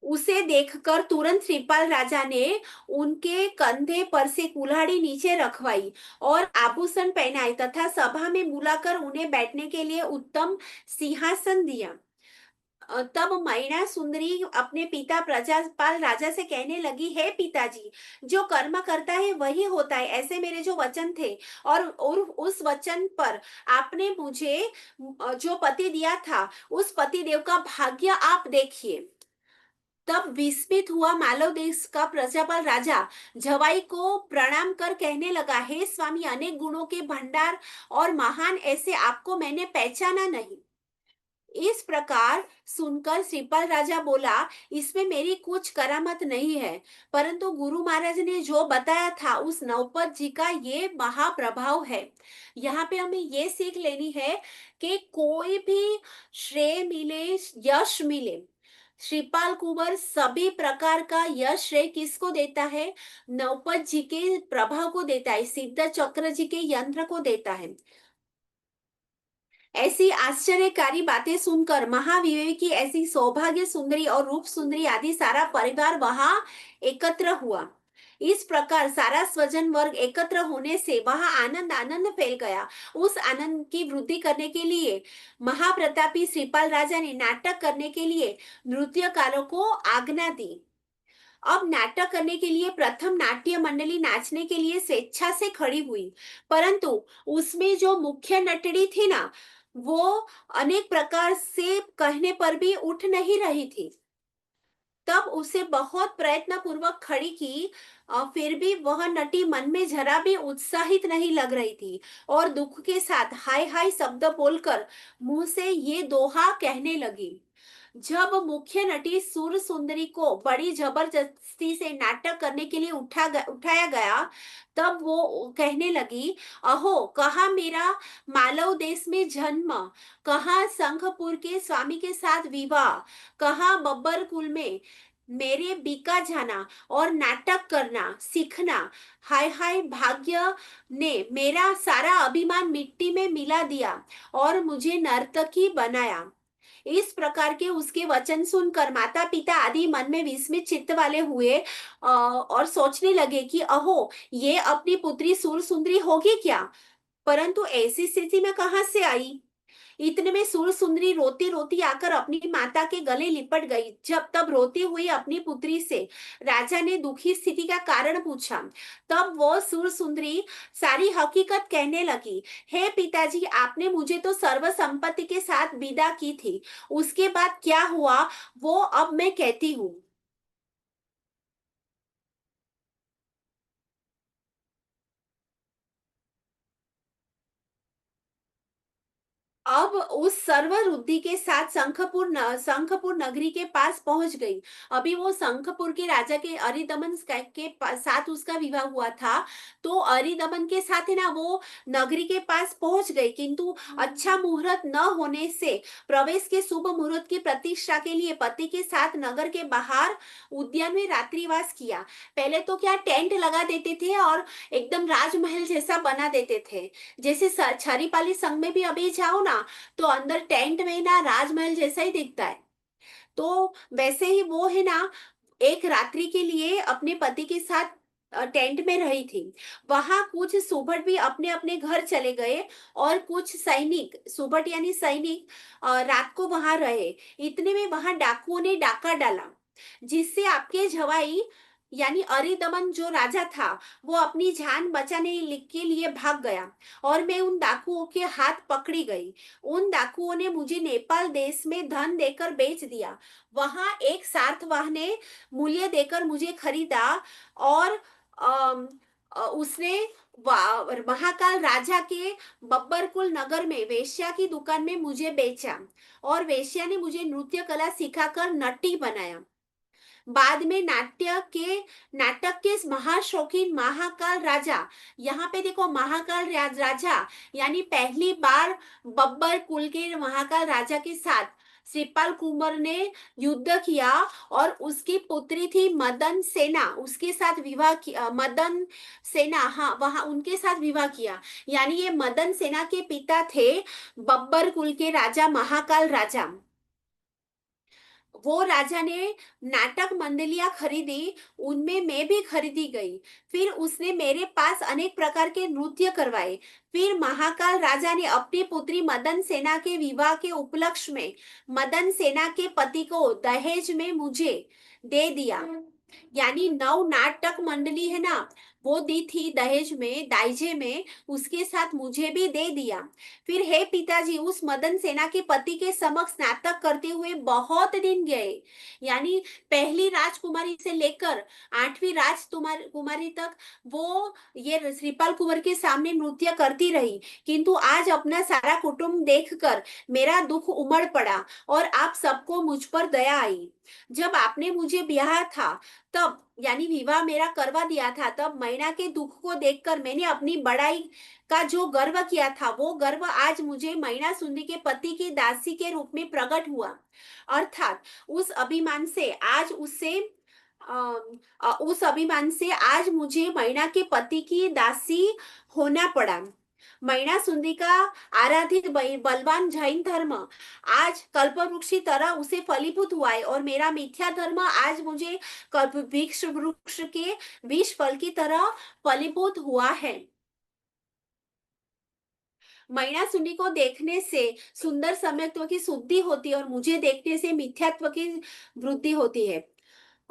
उसे देखकर तुरंत श्रीपाल राजा ने उनके कंधे पर से कुल्हाड़ी नीचे रखवाई और आभूषण पहनाए तथा सभा में बुलाकर उन्हें बैठने के लिए उत्तम सिंहासन दिया। तब मैना सुंदरी अपने पिता प्रजापाल राजा से कहने लगी, हे पिताजी, जो कर्म करता है वही होता है, ऐसे मेरे जो वचन थे और उस वचन पर आपने मुझे जो पति दिया था उस पति देव का भाग्य आप देखिए। तब विस्मित हुआ मालव देश का प्रजापाल राजा जवाई को प्रणाम कर कहने लगा, हे स्वामी, अनेक गुणों के भंडार और महान ऐसे आपको मैंने पहचाना नहीं। इस प्रकार सुनकर श्रीपाल राजा बोला, इसमें मेरी कुछ करामत नहीं है, परंतु गुरु महाराज ने जो बताया था उस नौपत जी का ये महाप्रभाव है। यहाँ पे हमें ये सीख लेनी है कि कोई भी श्रेय मिले, यश मिले, श्रीपाल कुंवर सभी प्रकार का यश श्रेय किसको देता है? नौपत जी के प्रभाव को देता है, सिद्ध चक्र जी के यंत्र को देता है। ऐसी आश्चर्यकारी बातें सुनकर महावीर की ऐसी सौभाग्य सुंदरी और रूप सुंदरी आदि सारा परिवार वहां एकत्र हुआ। इस प्रकार सारा स्वजन वर्ग एकत्र होने से वहां आनंद आनंद फैल गया। उस आनंद की वृद्धि करने के लिए महाप्रतापी श्रीपाल राजा ने नाटक करने के लिए नृत्यकारों को आज्ञा दी। अब नाटक करने के लिए प्रथम नाट्य मंडली नाचने के लिए स्वेच्छा से खड़ी हुई, परंतु उसमें जो मुख्य नटड़ी थी ना, वो अनेक प्रकार से कहने पर भी उठ नहीं रही थी। तब उसे बहुत प्रयत्न पूर्वक खड़ी की, फिर भी वह नटी मन में जरा भी उत्साहित नहीं लग रही थी और दुख के साथ हाय हाय शब्द बोलकर मुंह से ये दोहा कहने लगी। जब मुख्य नटी सुर सुंदरी को बड़ी जबरदस्ती से नाटक करने के लिए उठाया गया, तब वो कहने लगी, अहो, कहाँ मेरा मालव देश में जन्म, कहाँ संघपुर के स्वामी के साथ विवाह, कहाँ बब्बर कुल में मेरे बीका जाना और नाटक करना सीखना। हाय हाय, भाग्य ने मेरा सारा अभिमान मिट्टी में मिला दिया और मुझे नर्तकी बनाया। इस प्रकार के उसके वचन सुनकर माता पिता आदि मन में विस्मित चित्त वाले हुए और सोचने लगे कि अहो, ये अपनी पुत्री सुर सुंदरी होगी क्या, परंतु ऐसी स्थिति में कहां से आई। इतने में सूर सुंदरी रोती रोती आकर अपनी माता के गले लिपट गई। जब तब रोती हुई अपनी पुत्री से राजा ने दुखी स्थिति का कारण पूछा। तब वो सूर सुंदरी सारी हकीकत कहने लगी। हे पिताजी, आपने मुझे तो सर्व संपत्ति के साथ विदा की थी, उसके बाद क्या हुआ वो अब मैं कहती हूँ। अब उस सर्वरुद्धि के साथ शंखपुर नगरी के पास पहुंच गई। अभी वो शंखपुर के राजा के अरिदमन साथ उसका विवाह हुआ था। तो अरिदमन के साथ है ना वो नगरी के पास पहुंच गई, किंतु अच्छा मुहूर्त न होने से प्रवेश के शुभ मुहूर्त की प्रतीक्षा के लिए पति के साथ नगर के बाहर उद्यान में रात्रिवास किया। पहले तो क्या टेंट लगा देते थे और एकदम राजमहल जैसा बना देते थे। जैसे छरीपाली संघ में भी अभी जाओ ना, तो अंदर टेंट में ना राजमहल जैसा ही दिखता है। तो वैसे ही वो है ना एक रात्रि के लिए अपने पति के साथ टेंट में रही थी। वहां कुछ सुबट भी अपने अपने घर चले गए और कुछ सैनिक, सुबट यानी सैनिक, रात को वहां रहे। इतने में वहां डाकुओं ने डाका डाला, जिससे आपके जवाई यानी अरिदमन जो राजा था वो अपनी जान बचाने के लिए भाग गया और मैं उन डाकुओं के हाथ पकड़ी गई। उन डाकुओं ने मुझे नेपाल देश में धन देकर बेच दिया। वहां एक सार्थवाह ने मूल्य देकर मुझे खरीदा और अम, उसने महाकाल राजा के बब्बरकुल नगर में वेश्या की दुकान में मुझे बेचा और वेश्या ने मुझे नृत्य कला सिखाकर नटी बनाया। बाद में नाटक के महाशौकीन महाकाल राजा, यहाँ पे देखो महाकाल राजा यानी पहली बार बब्बर कुल के महाकाल राजा के साथ श्रीपाल कुंवर ने युद्ध किया और उसकी पुत्री थी मदन सेना, उसके साथ विवाह किया। मदन सेना, हाँ, वहां उनके साथ विवाह किया। यानी ये मदन सेना के पिता थे बब्बर कुल के राजा महाकाल राजा। वो राजा ने नाटक मंडलियां खरीदी, उनमें मैं भी खरीदी गई। फिर उसने मेरे पास अनेक प्रकार के नृत्य करवाए। फिर महाकाल राजा ने अपनी पुत्री मदन सेना के विवाह के उपलक्ष्य में मदन सेना के पति को दहेज में मुझे दे दिया। यानी नव नाटक मंडली है ना, वो दी थी दहेज में, दाइजे में, उसके साथ मुझे भी दे दिया। फिर हे पिताजी, उस मदन सेना के पति के समक्ष नाटक करते हुए बहुत दिन गए। यानी पहली राजकुमारी से लेकर 8वीं कुमारी तक वो ये श्रीपाल कुंवर के सामने नृत्य करती रही। किंतु आज अपना सारा कुटुंब देखकर मेरा दुख उमड़ पड़ा और आप सबको मुझ पर दया आई। जब आपने मुझे ब्याह था, तब यानी विवाह मेरा करवा दिया था, तब मैना के दुख को देखकर मैंने अपनी बड़ाई का जो गर्व किया था, वो गर्व आज मुझे मैना सुंदरी के पति की दासी के रूप में प्रकट हुआ। अर्थात उस अभिमान से आज मुझे मैना के पति की दासी होना पड़ा। मैना सुंदरी का आराधित बलवान जैन धर्म आज कल्प वृक्ष की तरह उसे फलीभूत हुआ है और मेरा मिथ्या धर्म आज मुझे कल्प वृक्ष के विष फल की तरह फलीभूत हुआ है। मैना सुंडी को देखने से सुंदर सम्यक्त्व की शुद्धि होती है और मुझे देखने से मिथ्यात्व की वृद्धि होती है।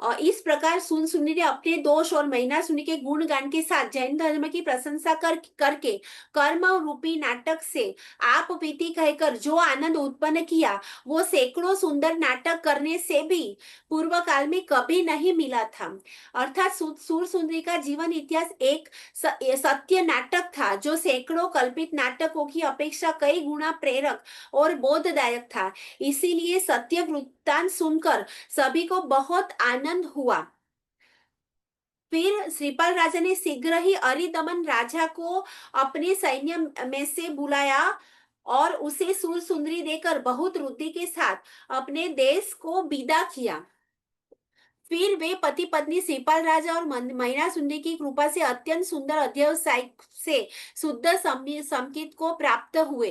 और इस प्रकार सुन ने अपने दोष और महिमा सुनी के गुणगान के साथ जैन धर्म की प्रशंसा करके कर्म रूपी नाटक से आप बीती कहकर जो आनंद उत्पन्न किया, वो सैकड़ों सुंदर नाटक करने से भी पूर्व काल में कभी नहीं मिला था। अर्थात सूर सुंदरी का जीवन इतिहास एक सत्य नाटक था, जो सैकड़ों कल्पित नाटकों की अपेक्षा कई गुना प्रेरक और बोधदायक था। इसीलिए सत्य वृत्तांत सुनकर सभी को बहुत आनंद हुआ। फिर श्रीपाल राजा ने शीघ्र ही अरिदमन राजा को अपने सैन्य में से बुलाया और उसे सूर सुंदरी देकर बहुत रुद्धि के साथ अपने देश को विदा किया। फिर वे पति पत्नी श्रीपाल राजा और महिला सुंदरी की कृपा से अत्यंत सुंदर अध्यवसाय से शुद्ध संकेत को प्राप्त हुए।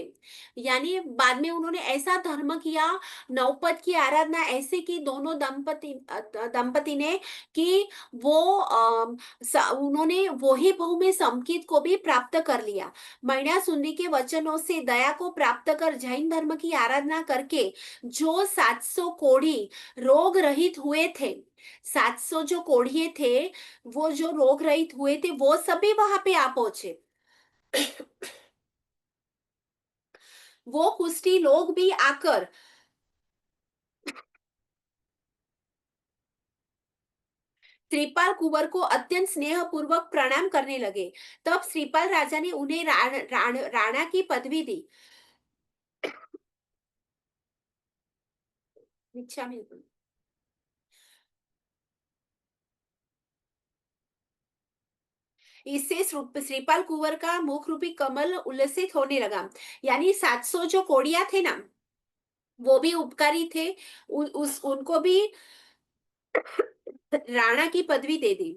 यानी बाद में उन्होंने ऐसा धर्म किया, नवपद की आराधना ऐसे की दोनों दंपति ने, कि वो उन्होंने वही बहु में संकेत को भी प्राप्त कर लिया। महिला सुंदरी के वचनों से दया को प्राप्त कर जैन धर्म की आराधना करके जो 700 कोढ़ी रोग रहित हुए थे, 700 जो कोढ़िए थे, वो जो रोग रहित हुए थे, वो सभी वहां पे आ पहुंचे। वो कुष्ठी लोग भी आकर श्रीपाल कुंवर को अत्यंत स्नेह पूर्वक प्रणाम करने लगे। तब श्रीपाल राजा ने उन्हें राणा की पदवी दी। इच्छा में इससे श्रीपाल कुंवर का मुख रूपी कमल उल्लसित होने लगा। यानी 700 जो कोड़िया थे ना, वो भी उपकारी थे। उनको भी राणा की पदवी दे दी।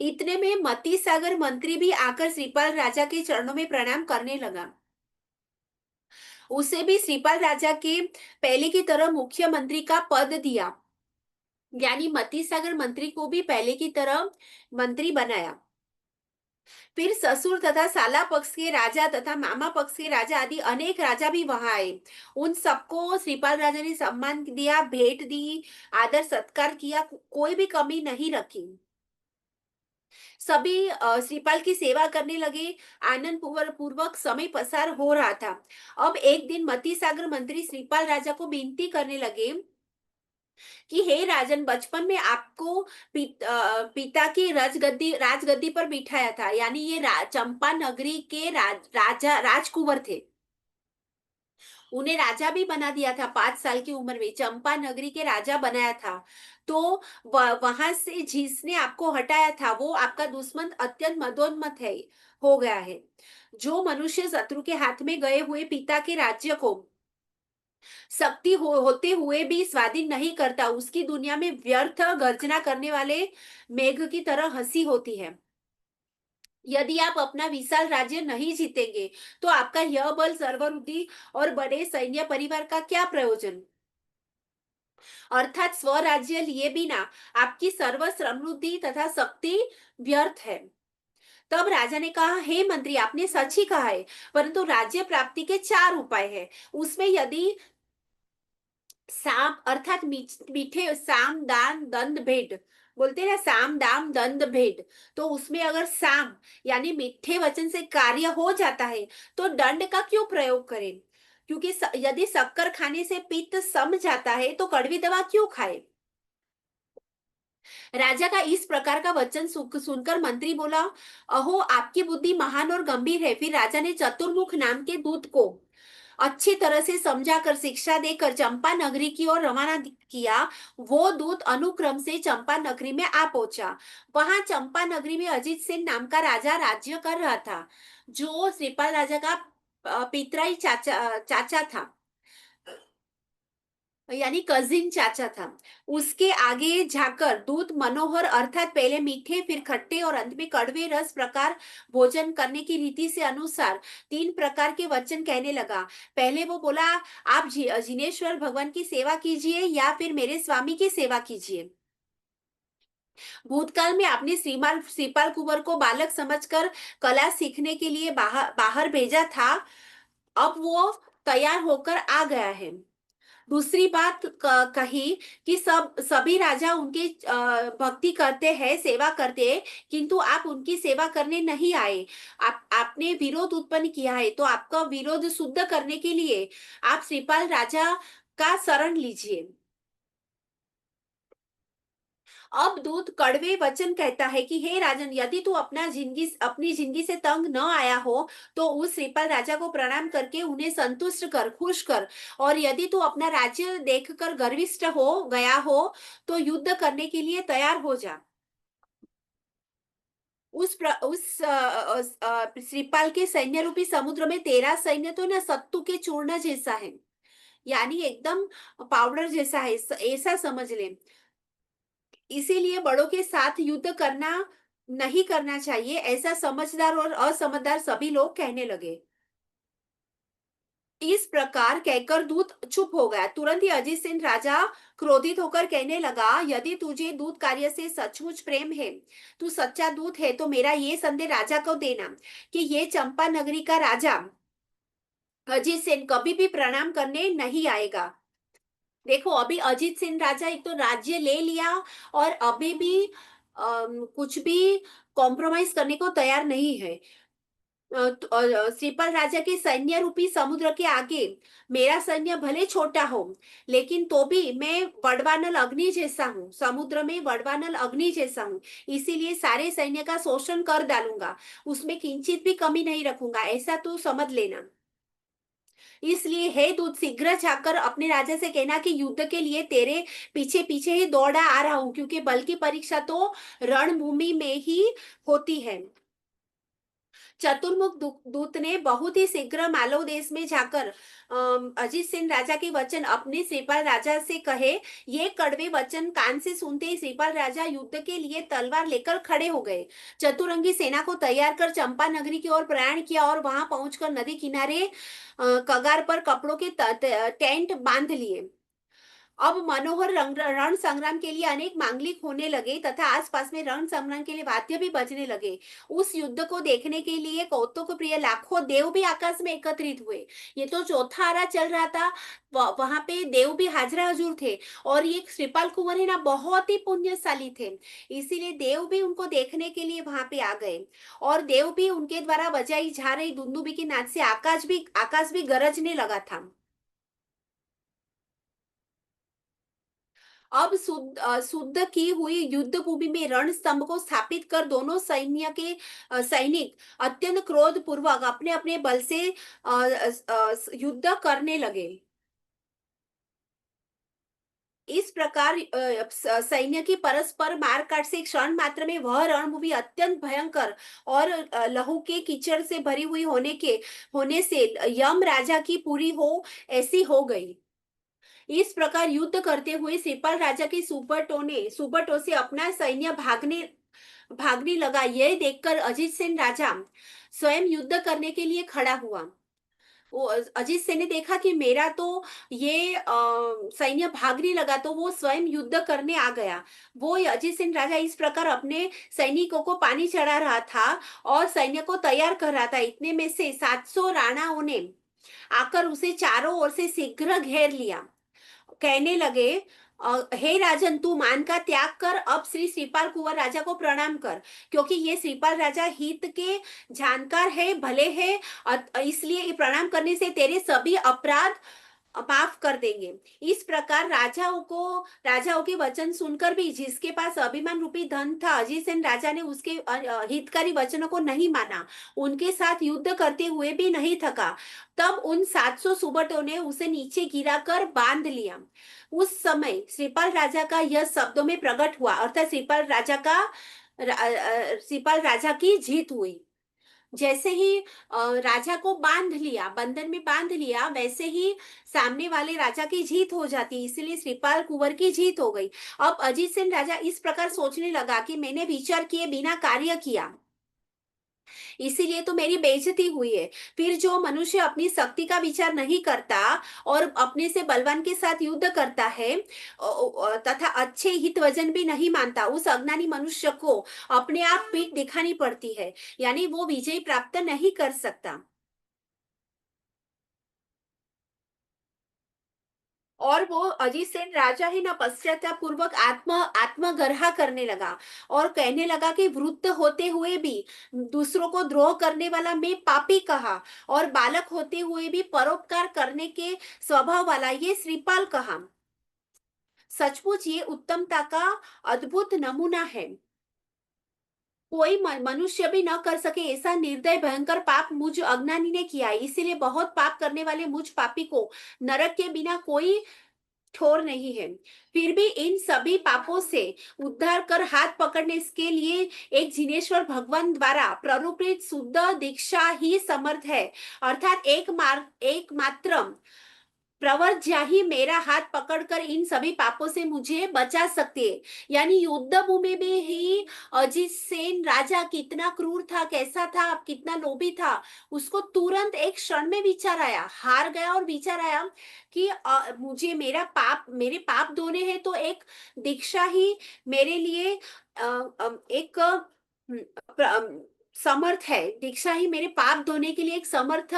इतने में मती सागर मंत्री भी आकर श्रीपाल राजा के चरणों में प्रणाम करने लगा। उसे भी श्रीपाल राजा के पहले की तरह मुख्यमंत्री का पद दिया। यानी मती सागर मंत्री को भी पहले की तरह मंत्री बनाया। फिर ससुर तथा साला पक्ष के राजा तथा मामा पक्ष के राजा आदि अनेक राजा भी वहां आए। उन सबको श्रीपाल राजा ने सम्मान दिया, भेंट दी, आदर सत्कार किया, कोई भी कमी नहीं रखी। सभी श्रीपाल की सेवा करने लगे। आनंद पूर्वक समय पसार हो रहा था। अब एक दिन मती सागर मंत्री श्रीपाल राजा को विनती करने लगे कि हे राजन, बचपन में आपको पिता की राजगद्दी पर बिठाया था। यानी ये चंपा नगरी के राजा राजकुंवर थे। उन्हें राजा भी बना दिया था, 5 साल की उम्र में चंपा नगरी के राजा बनाया था। तो वहां से जिसने आपको हटाया था वो आपका दुश्मन अत्यंत मदोन्मत्त है, हो गया है। जो मनुष्य शत्रु के हाथ में गए हुए पिता के राज्य को शक्ति होते हुए भी स्वाधीन नहीं करता, उसकी दुनिया में व्यर्थ गर्जना करने वाले मेघ की तरह हंसी होती है। यदि आप अपना विशाल राज्य नहीं जीतेंगे तो आपका यह बल सर्वरुद्धि और बड़े सैन्य परिवार का क्या प्रयोजन। अर्थात स्वराज्य लिए बिना आपकी सर्व समृद्धि तथा शक्ति व्यर्थ है। तब राजा ने कहा, हे मंत्री, आपने सच ही कहा है, परंतु राज्य प्राप्ति के 4 उपाय हैं। उसमें यदि साम अर्थात मीठे साम दान दंड भेद बोलते हैं ना, साम दाम दंड भेद, तो उसमें अगर साम यानी मीठे वचन से कार्य हो जाता है तो दंड का क्यों प्रयोग करें। क्योंकि यदि शक्कर खाने से पित्त सम जाता है तो कड़वी दवा क्यों खाए। राजा का इस प्रकार का वचन सुनकर मंत्री बोला, अहो, आपकी बुद्धि महान और गंभीर है। फिर राजा ने चतुर्मुख नाम के दूत को अच्छी तरह से समझाकर शिक्षा देकर चंपा नगरी की ओर रवाना किया। वो दूत अनुक्रम से चंपा नगरी में आ पहुंचा। वहां चंपा नगरी में अजीत सेन नाम का राजा राज्य कर रहा था, जो श्रीपाल राजा का पितराई चाचा चाचा था, यानी कजिन चाचा था। उसके आगे जाकर दूत मनोहर अर्थात पहले मीठे फिर खट्टे और अंत में कड़वे रस प्रकार भोजन करने की रीति से अनुसार 3 प्रकार के वचन कहने लगा। पहले वो बोला, आप जिनेश्वर भगवान की सेवा कीजिए या फिर मेरे स्वामी की सेवा कीजिए। भूतकाल में आपने श्रीमान श्रीपाल कुंवर को बालक समझकर कला सीखने के लिए बाहर बाहर भेजा था। अब वो तैयार होकर आ गया है। दूसरी बात कही कि सभी राजा उनके भक्ति करते हैं, सेवा करते हैं, किंतु आप उनकी सेवा करने नहीं आए। आपने विरोध उत्पन्न किया है, तो आपका विरोध शुद्ध करने के लिए आप श्रीपाल राजा का शरण लीजिए। अब दूत कड़वे वचन कहता है कि हे राजन, यदि तू अपनी जिंदगी से तंग न आया हो तो उस श्रीपाल राजा को प्रणाम करके उन्हें संतुष्ट कर, खुश कर। और यदि तू अपना राज्य देखकर गर्विष्ठ हो गया हो तो युद्ध करने के लिए तैयार हो जा। श्रीपाल के सैन्य रूपी समुद्र में तेरा सैन्य तो ना सत्तू के चूर्ण जैसा है, यानी एकदम पाउडर जैसा है, ऐसा समझ ले। इसीलिए बड़ों के साथ युद्ध करना नहीं करना चाहिए, ऐसा समझदार और असमझदार सभी लोग कहने लगे। इस प्रकार कहकर दूत चुप हो गया। तुरंत ही अजीत सिंह राजा क्रोधित होकर कहने लगा, यदि तुझे दूत कार्य से सचमुच प्रेम है, तू सच्चा दूत है, तो मेरा ये संदेश राजा को देना कि ये चंपा नगरी का राजा अजीत सिंह कभी भी प्रणाम करने नहीं आएगा। देखो, अभी अजीत सिंह राजा एक तो राज्य ले लिया और अभी भी कुछ भी कॉम्प्रोमाइज करने को तैयार नहीं है। श्रीपाल राजा के सैन्य रूपी समुद्र के आगे मेरा सैन्य भले छोटा हो, लेकिन तो भी मैं वडवानल अग्नि जैसा हूँ, समुद्र में वडवानल अग्नि जैसा हूँ। इसीलिए सारे सैन्य का शोषण कर डालूंगा, उसमें किंचित भी कमी नहीं रखूंगा, ऐसा तू समझ लेना। इसलिए हे दूत, शीघ्र जाकर अपने राजा से कहना कि युद्ध के लिए तेरे पीछे पीछे ही दौड़ा आ रहा हूँ, क्योंकि बल की परीक्षा तो रणभूमि में ही होती है। चतुर्मुख दूत ने बहुत ही शीघ्र मालव देश में जाकर अजीत सिंह राजा के वचन अपने श्रीपाल राजा से कहे। ये कड़वे वचन कान से सुनते ही श्रीपाल राजा युद्ध के लिए तलवार लेकर खड़े हो गए। चतुरंगी सेना को तैयार कर चंपा नगरी की ओर प्रयाण किया और वहां पहुंचकर नदी किनारे कगार पर कपड़ों के टेंट बांध लिए। अब मनोहर रण संग्राम के लिए अनेक मांगलिक होने लगे तथा आसपास में रण संग्राम के लिए वाद्य भी बजने लगे। उस युद्ध को देखने के लिए कौतुक प्रिय लाखों देव भी आकाश में एकत्रित हुए। ये तो चौथा आरा चल रहा था, वहां पे देव भी हाजरा हजूर थे। और ये श्रीपाल कुंवर है ना, बहुत ही पुण्यशाली थे, इसीलिए देव भी उनको देखने के लिए वहां पे आ गए। और देव भी उनके द्वारा बजाई जा रही दुंदुबी की नाच से आकाश भी गरजने लगा था। अब शुद्ध की हुई युद्ध भूमि में रण स्तंभ को स्थापित कर दोनों सैन्य के सैनिक अत्यंत क्रोध पूर्वक अपने अपने बल से युद्ध करने लगे। इस प्रकार सैन्य की परस्पर मारकाट से क्षण मात्र में वह रणभूमि अत्यंत भयंकर और लहू के कीचड़ से भरी हुई होने से यम राजा की पूरी हो ऐसी हो गई। इस प्रकार युद्ध करते हुए सिपल राजा की सुबटों से अपना सैन्य भागने भागने लगा। यह देखकर अजीत सिंह राजा स्वयं युद्ध करने के लिए खड़ा हुआ। वो अजीत सिंह ने देखा कि मेरा तो ये सैन्य भागने लगा, तो वो स्वयं युद्ध करने आ गया। वो अजीत सिंह राजा इस प्रकार अपने सैनिकों को पानी चढ़ा रहा था और सैन्य को तैयार कर रहा था। इतने में से 700 राणाओं ने आकर उसे चारों ओर से शीघ्र घेर लिया। कहने लगे, हे राजन, तू मान का त्याग कर अब श्री श्रीपाल कुंवर राजा को प्रणाम कर, क्योंकि ये श्रीपाल राजा हित के जानकार है, भले है, इसलिए ये प्रणाम करने से तेरे सभी अपराध माफ कर देंगे। इस प्रकार राजाओं के वचन सुनकर भी जिसके पास अभिमान रूपी धन था, अजीत सिंह राजा ने उसके हितकारी वचनों को नहीं माना, उनके साथ युद्ध करते हुए भी नहीं थका। तब उन 700 सुबटों ने उसे नीचे गिराकर बांध लिया। उस समय श्रीपाल राजा का यह शब्दों में प्रकट हुआ, अर्थात श्रीपाल राजा की जीत हुई। जैसे ही राजा को बंधन में बांध लिया, वैसे ही सामने वाले राजा की जीत हो जाती, इसलिए श्रीपाल कुंवर की जीत हो गई। अब अजीत सिंह राजा इस प्रकार सोचने लगा कि मैंने विचार किए बिना कार्य किया, इसीलिए तो मेरी बेइज्जती हुई है। फिर जो मनुष्य अपनी शक्ति का विचार नहीं करता और अपने से बलवान के साथ युद्ध करता है तथा अच्छे हित वजन भी नहीं मानता, उस अज्ञानी मनुष्य को अपने आप पीठ दिखानी पड़ती है, यानी वो विजय प्राप्त नहीं कर सकता। और वो अजीत सेन राजा ही ना पश्चाताप पूर्वक आत्मगर्हा करने लगा और कहने लगा कि वृद्ध होते हुए भी दूसरों को द्रोह करने वाला मैं पापी कहा, और बालक होते हुए भी परोपकार करने के स्वभाव वाला ये श्रीपाल कहा। सचमुच ये उत्तमता का अद्भुत नमूना है। कोई मनुष्य भी न कर सके ऐसा निर्दय भयंकर पाप मुझ अज्ञानी ने किया है। इसीलिए बहुत पाप करने वाले मुझ पापी को नरक के बिना कोई ठोर नहीं है। फिर भी इन सभी पापों से उद्धार कर हाथ पकड़ने के लिए एक जिनेश्वर भगवान द्वारा प्ररूपित शुद्ध दीक्षा ही समर्थ है, अर्थात एकमात्र प्रवरजा ही मेरा हाथ पकड़कर इन सभी पापों से मुझे बचा सकते हैं। यानी युद्ध भूमि में ही अजित सेन राजा कितना क्रूर था, कैसा था, कितना लोभी था, उसको तुरंत एक क्षण में विचार आया, हार गया और विचार आया कि मुझे मेरे पाप धोने हैं, तो एक दीक्षा ही मेरे लिए एक समर्थ है। दीक्षा ही मेरे पाप धोने के लिए एक समर्थ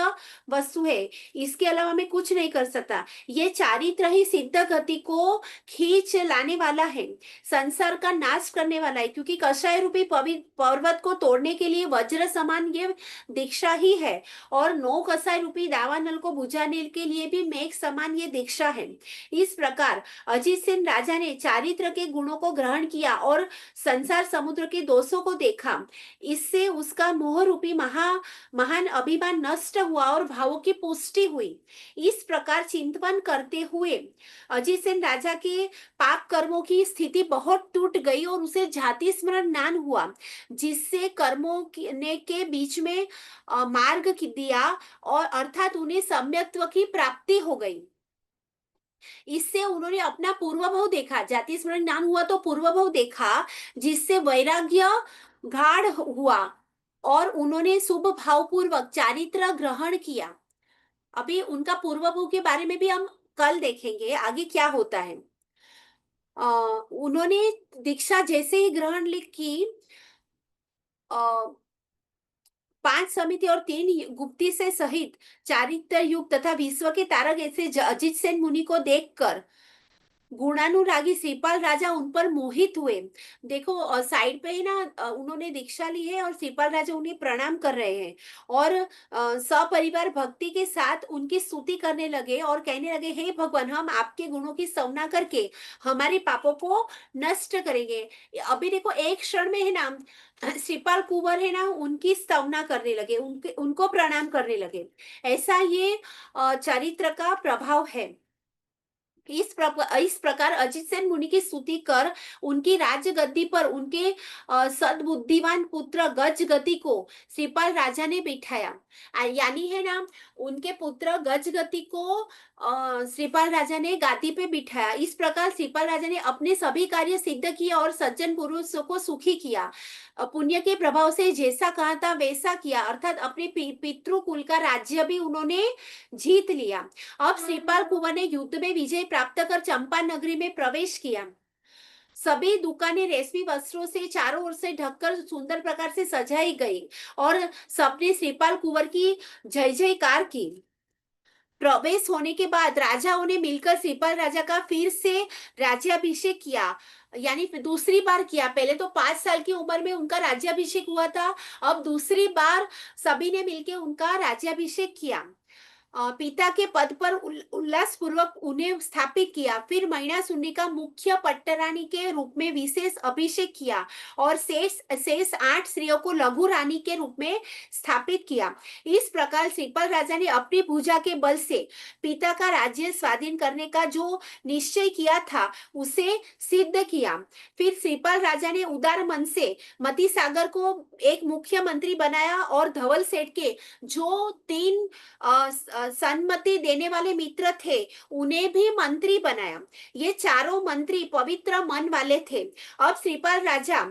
वस्तु है। इसके अलावा मैं कुछ नहीं कर सकता। ये चारित्र ही सिद्ध गति को खींच लाने वाला है, संसार का नाश करने वाला है, क्योंकि कषाय रूपी पर्वत को तोड़ने के लिए वज्र समान ये दीक्षा ही है, और नौ कषाय रूपी दावानल को बुझाने के लिए भी मेघ समान ये दीक्षा है। इस प्रकार अजित सिंह राजा ने चारित्र के गुणों को ग्रहण किया और संसार समुद्र के दोषों को देखा। इससे उसका मोह रूपी महान अभिमान नष्ट हुआ और भावों की पुष्टि हुई। इस प्रकार चिंतन करते हुए अजित सेन राजा के पाप कर्मों की स्थिति बहुत टूट गई और उसे जाति स्मरण ज्ञान हुआ, जिससे कर्मों ने के बीच में मार्ग दिया, और अर्थात उन्हें सम्यक्त्व की प्राप्ति हो गई। इससे उन्होंने अपना पूर्वभाव देखा, जाति स्मरण ज्ञान हुआ तो पूर्वभाव देखा, जिससे वैराग्य गाढ़ हुआ और उन्होंने शुभ भाव पूर्वक चारित्र ग्रहण किया। अभी उनका पूर्वभाव के बारे में भी हम कल देखेंगे आगे क्या होता है। उन्होंने दीक्षा जैसे ही ग्रहण की, अ, 5 समिति और 3 गुप्ती से सहित चारित्र युग तथा विश्व के तारक ऐसे अजित सेन मुनि को देखकर गुणानुरागी श्रीपाल राजा उन पर मोहित हुए। देखो साइड पे ही ना उन्होंने दीक्षा ली है और श्रीपाल राजा उन्हें प्रणाम कर रहे हैं, और सपरिवार भक्ति के साथ उनकी स्तुति करने लगे और कहने लगे, हे भगवान, हम आपके गुणों की स्तुति करके हमारे पापों को नष्ट करेंगे। अभी देखो एक क्षण में है ना श्रीपाल कुंवर है ना, उनकी स्तुति करने लगे, उनको प्रणाम करने लगे। ऐसा ये चरित्र का प्रभाव है। इस प्रकार अजित सेन मुनि की स्तुति कर उनकी राज्य गद्दी पर उनके सद्बुद्धिवान पुत्र गज गति को श्रीपाल राजा ने बिठाया। यानी है ना, उनके पुत्र गज गति को श्रीपाल राजा ने गादी पे बिठाया। इस प्रकार श्रीपाल राजा ने अपने सभी कार्य सिद्ध किए और सज्जन पुरुषों को सुखी किया। पुण्य के प्रभाव से जैसा कहा था वैसा किया, अर्थात अपने पितृकुल का राज्य भी उन्होंने जीत लिया। अब श्रीपाल कुंवर ने युद्ध में विजय प्राप्त कर चंपा नगरी में प्रवेश किया। सभी दुकानें रेशमी वस्त्रों से चारों ओर से ढककर सुंदर प्रकार से सजाई गई और सबने श्रीपाल कुंवर की जय जयकार की। प्रवेश होने के बाद राजाओं ने मिलकर श्रीपाल राजा का फिर से राज्याभिषेक किया, यानी दूसरी बार किया। पहले तो 5 साल की उम्र में उनका राज्याभिषेक हुआ था, अब दूसरी बार सभी ने मिलकर उनका राज्याभिषेक किया। पिता के पद पर उल्लास पूर्वक उन्हें स्थापित किया। फिर महिषासुरी का मुख्य पट्टरानी के रूप में विशेष अभिषेक किया और शेष 8 स्त्रियों को लघु रानी के रूप में स्थापित किया। इस प्रकार श्रीपाल राजा ने अपनी भुजा के बल से पिता का राज्य स्वाधीन करने का जो निश्चय किया था उसे सिद्ध किया। फिर श्रीपाल राजा ने उदार मन से मती सागर को एक मुख्यमंत्री बनाया और धवल सेठ के जो 3 सन्मति देने वाले मित्र थे उन्हें भी मंत्री बनाया। ये चारों मंत्री पवित्र मन वाले थे। अब श्रीपाल राजा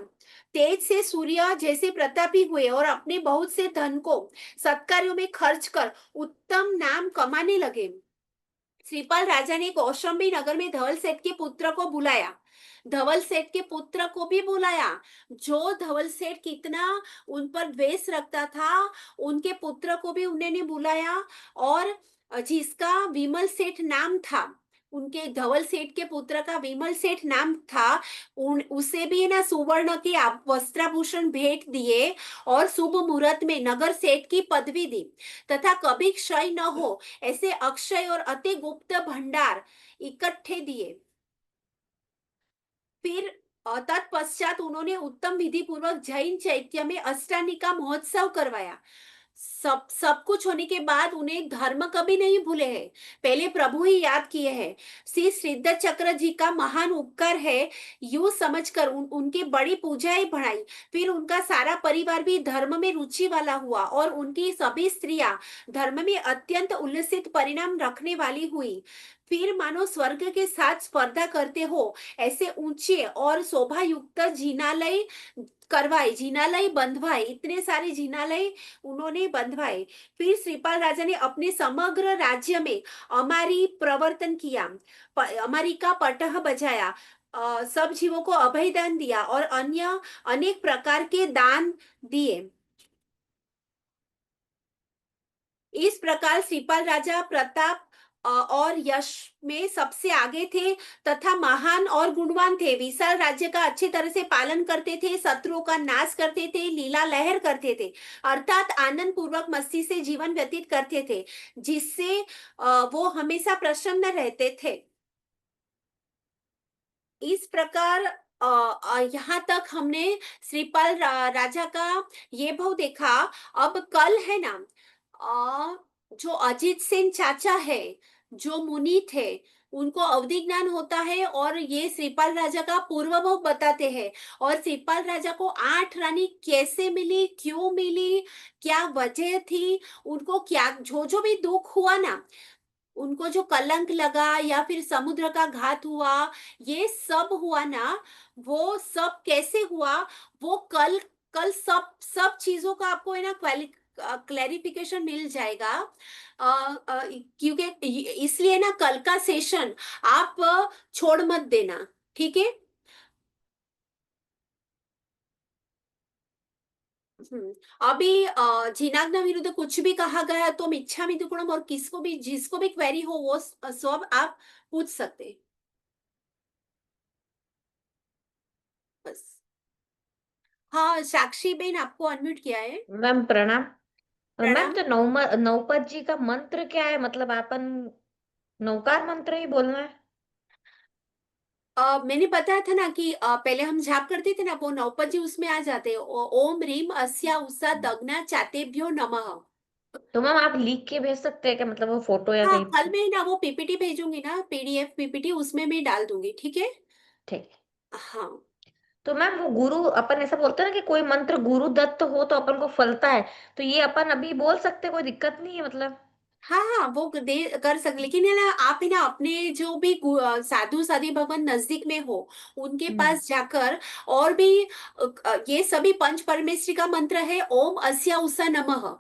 तेज से सूर्य जैसे प्रतापी हुए और अपने बहुत से धन को सत्कार्यों में खर्च कर उत्तम नाम कमाने लगे। श्रीपाल राजा ने कौशाम्बी नगर में धवल सेठ के पुत्र को बुलाया, धवल सेठ के पुत्र को भी बुलाया। जो धवल सेठ कितना उन पर द्वेष रखता था, उनके पुत्र को भी उन्होंने बुलाया, और जिसका विमल सेठ नाम था, उनके धवल सेठ के पुत्र का विमल सेठ नाम था, उसे भी ना सुवर्ण के वस्त्राभूषण भेंट दिए और शुभ मुहूर्त में नगर सेठ की पदवी दी, तथा कभी क्षय न हो ऐसे अक्षय और अति गुप्त भंडार इकट्ठे दिए। फिर तत्पश्चात उन्होंने उत्तम विधि पूर्वक जैन चैत्य में अष्टानिका महोत्सव करवाया। सब कुछ होने के बाद उन्हें धर्म कभी नहीं भूले हैं, पहले प्रभु ही याद किए हैं। श्री सिद्ध चक्र जी का महान उपकार है, यूं समझकर उनकी बड़ी पूजाएं बढ़ाई। फिर उनका सारा परिवार भी धर्म में रुचि वाला हुआ और उनकी सभी स्त्रियां धर्म में अत्यंत उल्लसित परिणाम रखने वाली हुई। फिर मानो स्वर्ग के साथ स्पर्धा करते हो ऐसे ऊंचे और शोभा युक्त जिनालय करवाए, जिनालय बंधवाए, इतने सारे जिनालय उन्होंने बंधवाए। फिर श्रीपाल राजा ने अपने समग्र राज्य में अमारी प्रवर्तन किया, अमारी का पटह बजाया, सब जीवों को अभय दान दिया और अन्य अनेक प्रकार के दान दिए। इस प्रकार श्रीपाल राजा प्रताप और यश में सबसे आगे थे तथा महान और गुणवान थे। विशाल राज्य का अच्छी तरह से पालन करते थे, शत्रुओं का नाश करते थे, लीला लहर करते थे, अर्थात आनंद पूर्वक मस्ती से जीवन व्यतीत करते थे, जिससे वो हमेशा प्रसन्न रहते थे। इस प्रकार यहाँ तक हमने श्रीपाल राजा का ये भाव देखा। अब कल है ना, जो अजीत सेन चाचा है, जो मुनि थे, उनको अवधि ज्ञान होता है और ये श्रीपाल राजा का पूर्व भाव बताते हैं। और श्रीपाल राजा को 8 रानी कैसे मिली, क्यों मिली, क्या वजह थी, उनको क्या जो जो भी दुख हुआ ना, उनको जो कलंक लगा या फिर समुद्र का घात हुआ, ये सब हुआ ना, वो सब कैसे हुआ, वो कल कल सब सब चीजों का आपको है ना क्लैरिफिकेशन मिल जाएगा। क्योंकि इसलिए ना कल का सेशन आप छोड़ मत देना, ठीक है। हम्म, अभी जिनाग्न विरुद्ध कुछ भी कहा गया तो मिच्छामि दुक्कडम, और किसको भी जिसको भी क्वेरी हो वो सब आप पूछ सकते हैं। बस। हाँ, साक्षी बेन आपको अनम्यूट किया है। मैम प्रणाम। मैम प्रणाम। तो नौपद जी का मंत्र क्या है, मतलब अपन नौकार मंत्र ही बोलना है? मैंने बताया था ना कि पहले हम जाप करते थे ना, वो नौपद जी उसमें आ जाते हैं। ओम रीम अस्या उषा दग्ना चातेभ्यो नमः। तो मैम आप लिख के भेज सकते हैं क्या, मतलब वो फोटो या हाँ, कहीं कल पे? मैं ना वो पीपीटी भेजूंगी ना, पीडीएफ पीपीटी, उसमें मैं डाल दूंगी, ठीक है। ठीक है। हाँ तो मैम वो गुरु, अपन ऐसा बोलते हैं ना कि कोई मंत्र गुरु दत्त हो तो अपन को फलता है, तो ये अपन अभी बोल सकते हैं, कोई दिक्कत नहीं है मतलब? हाँ हाँ, वो दे कर सकते, लेकिन है ना आप है ना अपने जो भी साधु साधी भगवान नजदीक में हो, उनके हम्म। पास जाकर, और भी ये सभी पंच परमेश्वरी का मंत्र है, ओम अस्या उषा नमः।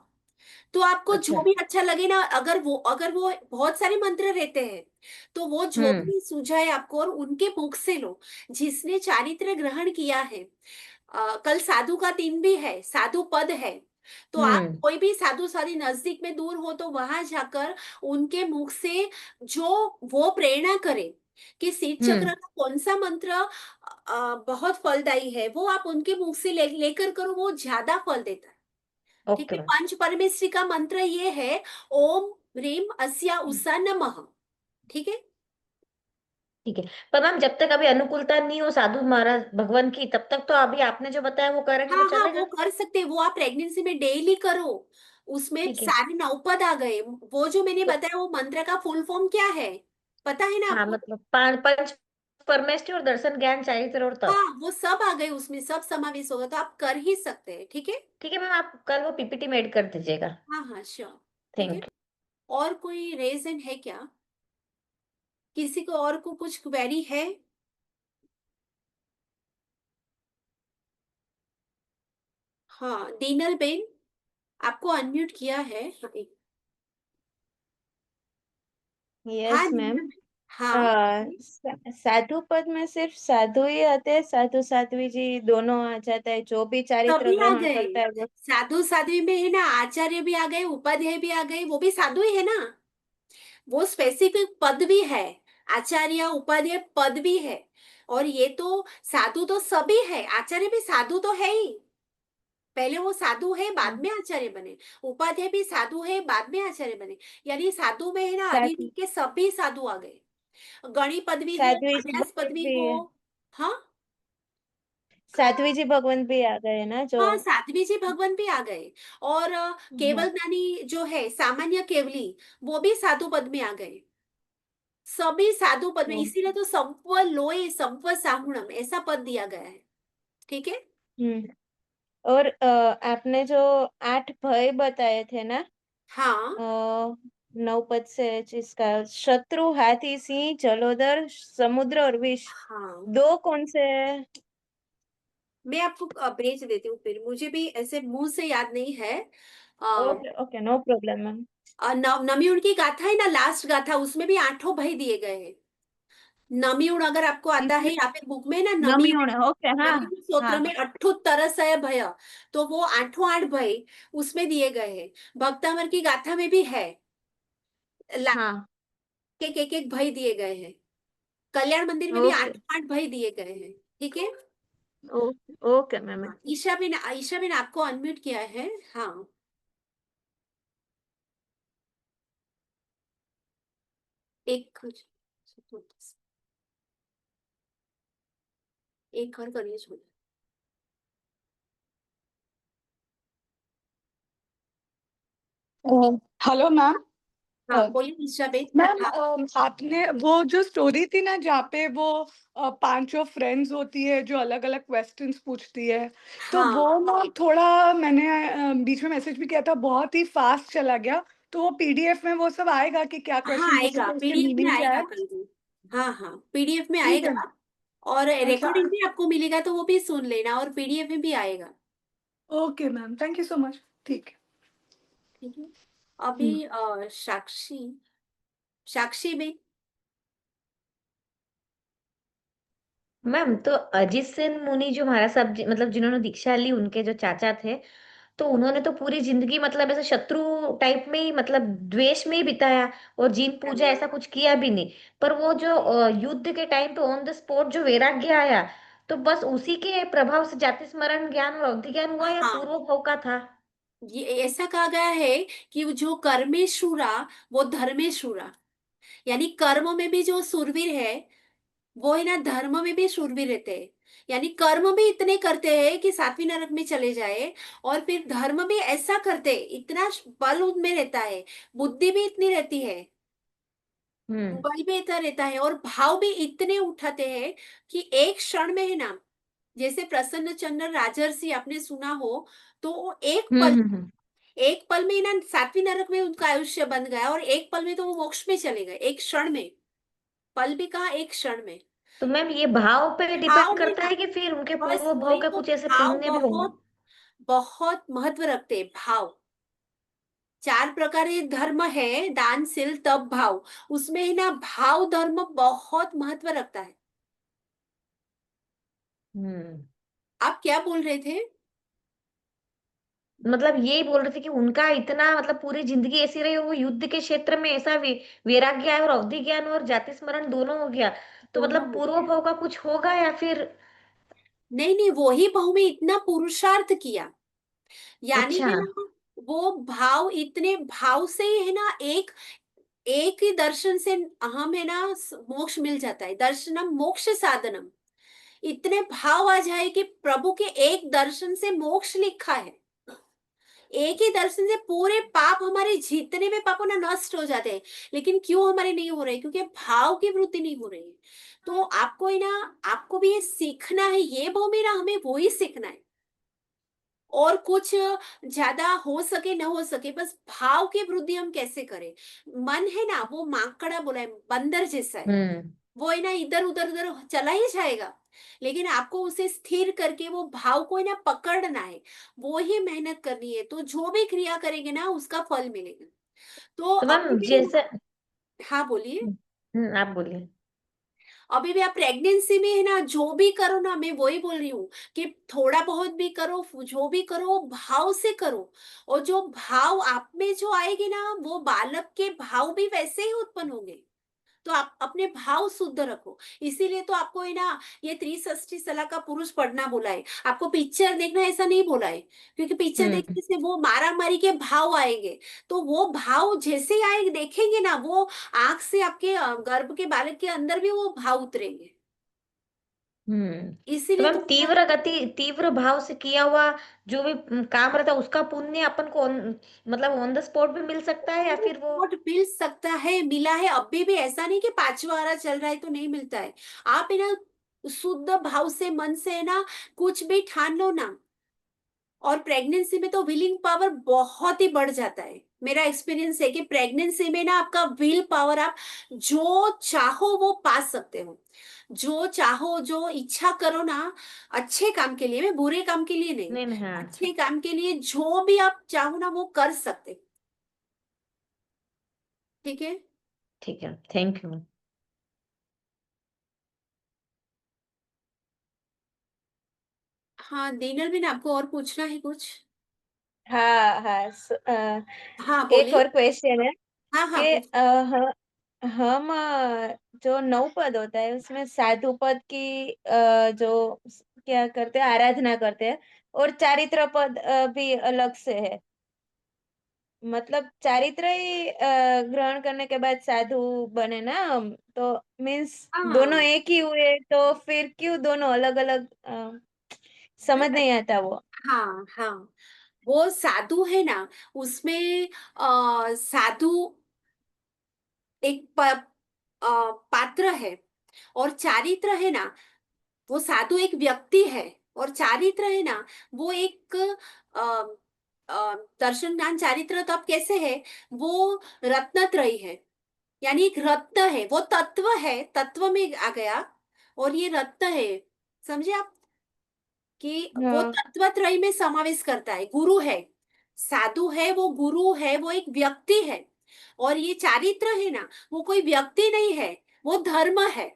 तो आपको अच्छा। जो भी अच्छा लगे ना, अगर वो बहुत सारे मंत्र रहते हैं, तो वो जो हम्म। भी सूझाए आपको और उनके मुख से लो, जिसने चारित्र ग्रहण किया है। कल साधु का दिन भी है, साधु पद है, तो आप हम्म। कोई भी साधु साधी नजदीक में दूर हो तो वहां जाकर उनके मुख से जो वो प्रेरणा करे कि शीत हम्म। चक्र का कौन सा मंत्र बहुत फलदायी है, वो आप उनके मुख से लेकर करो, वो ज्यादा फल देता है। ठीक ओके है, मैम। पंच परमेश्वरी का मंत्र ये है, ओम ह्रीम अस्या उषा नमः। ठीक है। ठीक है। पर मैम जब तक अभी अनुकूलता नहीं हो साधु महाराज भगवान की, तब तक तो अभी आपने जो बताया वो करेंगे हाँ तो हाँ, वो चलेगा? कर सकते हैं, वो आप प्रेगनेंसी में डेली करो, उसमें ठीक है। सारे नौपद आ गए। वो जो मैंने तो बताया वो मंत्र का फुल फॉर्म क्या है, पता है ना हाँ, आपको। मतलब पंच परमेष्टि और दर्शन ज्ञान चारित्र और तप। हाँ, वो सब आ गए, उसमें सब समावेश होगा, तो आप कर ही सकते हैं, ठीक है। ठीक है मैम, आप कल वो पीपीटी में ऐड कर दीजिएगा। हाँ हाँ, श्योर। ठीक है। थैंक और कोई रीजन है क्या, किसी को और को कुछ क्वेरी है। हाँ, दीनल बेन, आपको अनम्यूट किया है। हाँ हाँ, यस मैम। दीनल बेन। हाँ, साधु पद में सिर्फ साधु ही आते हैं, साधु साध्वी जी दोनों आ जाता है, जो भी चारित्र सभी आ ग्रहण गए, करता है वो? साधु साध्वी में है ना, आचार्य भी आ गए, उपाध्याय भी आ गए, वो भी साधु ही है ना। वो स्पेसिफिक पद भी है, आचार्य उपाध्याय पद भी है। और ये तो साधु तो सभी है, आचार्य भी साधु तो है ही, पहले वो साधु है बाद हम्म। में आचार्य बने। उपाध्याय भी साधु है बाद में आचार्य बने। यानी साधु में है ना साधु अधिक के सभी साधु आ गए, गणी पदवी हो, साध्वी जी अभ्यास बालक पदवी भी हो। है। हाँ, साध्वी जी भगवान भी आ गए ना जो। हाँ, साध्वी जी भगवान भी आ गए। और हाँ। केवल ज्ञानी जो है, सामान्य केवली, वो भी साधु पद में आ गए। सभी साधु पद में, हाँ। इसीलिए तो संप लोए संप साहुणम ऐसा पद दिया गया है। ठीक है। हम्म। और आपने जो 8 भय बताए थे ना, हाँ। 9 पद से जिसका शत्रु, हाथी, सिंह, जलोदर, समुद्र और विष, हाँ, 2 कौन से हैं? मैं आपको भेज देती हूँ, फिर मुझे भी ऐसे मुंह से याद नहीं है। Uh, okay okay, no problem ma'am. नमियुण की गाथा है ना, लास्ट गाथा, उसमें भी 8 भय दिए गए हैं। नमियुण अगर आपको आता है, इसमें यहाँ पे बुक में ना, नमी नमियुण, होना, ओके, हाँ। नमियुण स्तोत्र हाँ। में 8 तरस है भय। तो वो 8 भय उसमें दिए गए हैं। भक्तामर की गाथा में भी है, हाँ। एक एक भय दिए गए हैं। कल्याण मंदिर में भी ओके 8 भय दिए गए हैं। ठीक है। Okay okay ma'am. हाँ, ईशा बिन आपको अनम्यूट किया है। हाँ, एक एक और करिए छोड़। Hello ma'am. हाँ, बोलिए ईशा बेन। मैम, हाँ। आपने वो जो स्टोरी थी ना जहाँ पे वो पांचों फ्रेंड्स होती है जो अलग अलग क्वेश्चंस पूछती है, तो हाँ, वो ना थोड़ा मैंने बीच में मैसेज भी किया था, बहुत ही फास्ट चला गया। तो वो पीडीएफ में वो सब आएगा कि क्या हाँ, क्वेश्चन पूछे आएगा, थे, उसके पीडीएफ में मीनिंग क्या आएगा है? कल को। हाँ हाँ, पीडीएफ में ठीक है। आएगा। और अच्छा। रिकॉर्डिंग भी आपको मिलेगा, तो वो भी सुन लेना, और पीडीएफ में भी आएगा। Okay ma'am, thank you so much. ठीक है। ठीक है। अभी हम्म। साक्षी, साक्षी में। मैम, तो अजित सेन मुनि जो महाराज साहब मतलब जिन्होंने दीक्षा ली, उनके जो चाचा थे, तो उन्होंने तो पूरी जिंदगी मतलब ऐसे शत्रु टाइप में ही, मतलब द्वेष में ही बिताया, और जीन पूजा हाँ ऐसा कुछ किया भी नहीं। पर वो जो युद्ध के टाइम पे ऑन द स्पॉट जो वैराग्य आया, तो बस उसी के प्रभाव से जाति स्मरण ज्ञान और अवधि ज्ञान हुआ, या हाँ, पूर्व भाव का था? ये ऐसा कहा गया है कि जो कर्मे शूरा, वो धर्मे शूरा। यानी कर्म में भी जो शूरवीर है, वो है ना, धर्म में भी शूरवीर रहते हैं। यानी कर्म भी इतने करते हैं कि 7वीं नरक में चले जाए, और फिर धर्म भी ऐसा करते, इतना बल उनमें रहता है, बुद्धि भी इतनी रहती है, हम्म। बल भी इतना रहता है, और भाव भी इतने उठाते हैं कि एक क्षण में है ना, जैसे प्रसन्न चंद्र राजर्षि आपने सुना हो, तो वो हम्म। एक पल में ही ना 7वीं नरक में उनका आयुष्य बन गया, और एक पल में तो वो मोक्ष में चले गए, एक क्षण में। पल भी कहा, एक क्षण में। तो मैम, ये भाव पे भाव डिपेंड में करता ना, है कि फिर उनके बस पूर्व भाव वही के तो, कुछ ऐसे भाव पुण्य भी होंगे? बहुत बहुत महत्व रखते हैं, भाव। 4 प्रकार के धर्म है, दानशील, तप, भाव। उसमें है ना, भाव धर्म बहुत महत्व रखता है। हम्म। आप क्या बोल रहे थे? मतलब यही बोल रहे थे कि उनका इतना मतलब पूरी जिंदगी ऐसी रही, और वो युद्ध के क्षेत्र में ऐसा वैराग्य आया, और अवधि ज्ञान और जाति स्मरण दोनों हो गया। तो दोनों मतलब हो पूर्व गया। भाव का कुछ होगा या फिर? नहीं नहीं, वो ही भाव में इतना पुरुषार्थ किया। यानी अच्छा। है ना, वो भाव, इतने भाव से ही है ना, एक एक ही दर्शन से हम है ना, मोक्ष मिल जाता है। दर्शनम मोक्ष साधनम। इतने भाव आ जाए कि प्रभु के एक दर्शन से मोक्ष लिखा है। एक ही दर्शन से पूरे पाप, हमारे जितने भी पाप ना नष्ट हो जाते हैं। लेकिन क्यों हमारे नहीं हो रहे? क्योंकि भाव की वृद्धि नहीं हो रही है। तो आपको है ना, आपको भी ये सीखना है, ये भाव मेरा, हमें वो ही सीखना है। और कुछ ज्यादा हो सके न हो सके, बस भाव की वृद्धि हम कैसे करें। मन है ना, वो माकड़ा बोला है, बंदर जैसा है। हम्म। वो है ना, इधर उधर उधर चला ही जाएगा। लेकिन आपको उसे स्थिर करके वो भाव को है ना पकड़ना है। वो ही मेहनत करनी है, तो जो भी क्रिया करेंगे ना, उसका फल मिलेगा। तो तो अभी मैम भी है जैसे, ना। हाँ, बोलिए। आप बोलिए। अभी भी आप प्रेगनेंसी में है ना, जो भी करो ना, मैं वही बोल रही हूँ कि थोड़ा बहुत भी करो, जो भी करो भाव से करो। और जो भाव आप में जो आएगी ना, वो बालक के भाव भी वैसे ही उत्पन्न होंगे। तो आप अपने भाव शुद्ध रखो। इसीलिए तो आपको है ना, ये त्रिषष्ठी सलाह का पुरुष पढ़ना बोला है। आपको पिक्चर देखना ऐसा नहीं बोला है, क्योंकि पिक्चर हम्म। देखने से वो मारा मारी के भाव आएंगे। तो वो भाव जैसे ही आए देखेंगे ना, वो आंख से आपके गर्भ के बालक के अंदर भी वो भाव उतरेंगे। तो इसीलिए मैम तीव्र भाव से किया हुआ जो भी काम रहता है उसका पुण्य अपन को मतलब ऑन द स्पॉट भी मिल सकता है या फिर वो। रिपोर्ट मिल सकता है, मिला है अभी भी, ऐसा नहीं कि 5वां चल रहा है तो नहीं मिलता है। आप है ना शुद्ध भाव से, मन से है ना कुछ भी ठान लो ना, और प्रेगनेंसी में तो विलिंग पावर बहुत ही बढ़ जाता है। मेरा एक्सपीरियंस है कि प्रेगनेंसी में ना आपका विल पावर, आप जो चाहो वो पा सकते हो। जो चाहो, जो इच्छा करो ना, अच्छे काम के लिए, मैं बुरे काम के लिए नहीं, नहीं नहीं, हाँ अच्छा। अच्छे काम के लिए जो भी आप चाहो ना वो कर सकते। ठीक है। ठीक है, थैंक यू। हाँ दीनल बिन, आपको और पूछना है कुछ? हाँ हाँ हाँ एक बोलिए। और क्वेश्चन है हाँ हाँ कि पूछ। हम जो 9 पद होता है उसमें साधु पद की जो क्या करते हैं, आराधना करते हैं, और चारित्र पद भी अलग से है। मतलब चारित्र ही ग्रहण करने के बाद साधु बने ना हम, तो मीन्स दोनों हाँ एक ही हुए, तो फिर क्यों दोनों अलग अलग? समझ नहीं आता वो। हाँ हाँ, वो साधु है ना, उसमें साधु एक पात्र है, और चारित्र है ना, वो साधु एक व्यक्ति है, और चारित्र है ना वो एक अ, दर्शन ज्ञान चारित्र तब कैसे है, वो रत्नत्रयी है। यानी एक रत्न है, वो तत्व है, तत्व में आ गया, और ये रत्न है। समझे आप कि वो हाँ तत्वत्रय में समावेश करता है। गुरु है, साधु है, वो गुरु है, वो एक व्यक्ति है। और ये चारित्र है ना, वो कोई व्यक्ति नहीं है, वो धर्म है।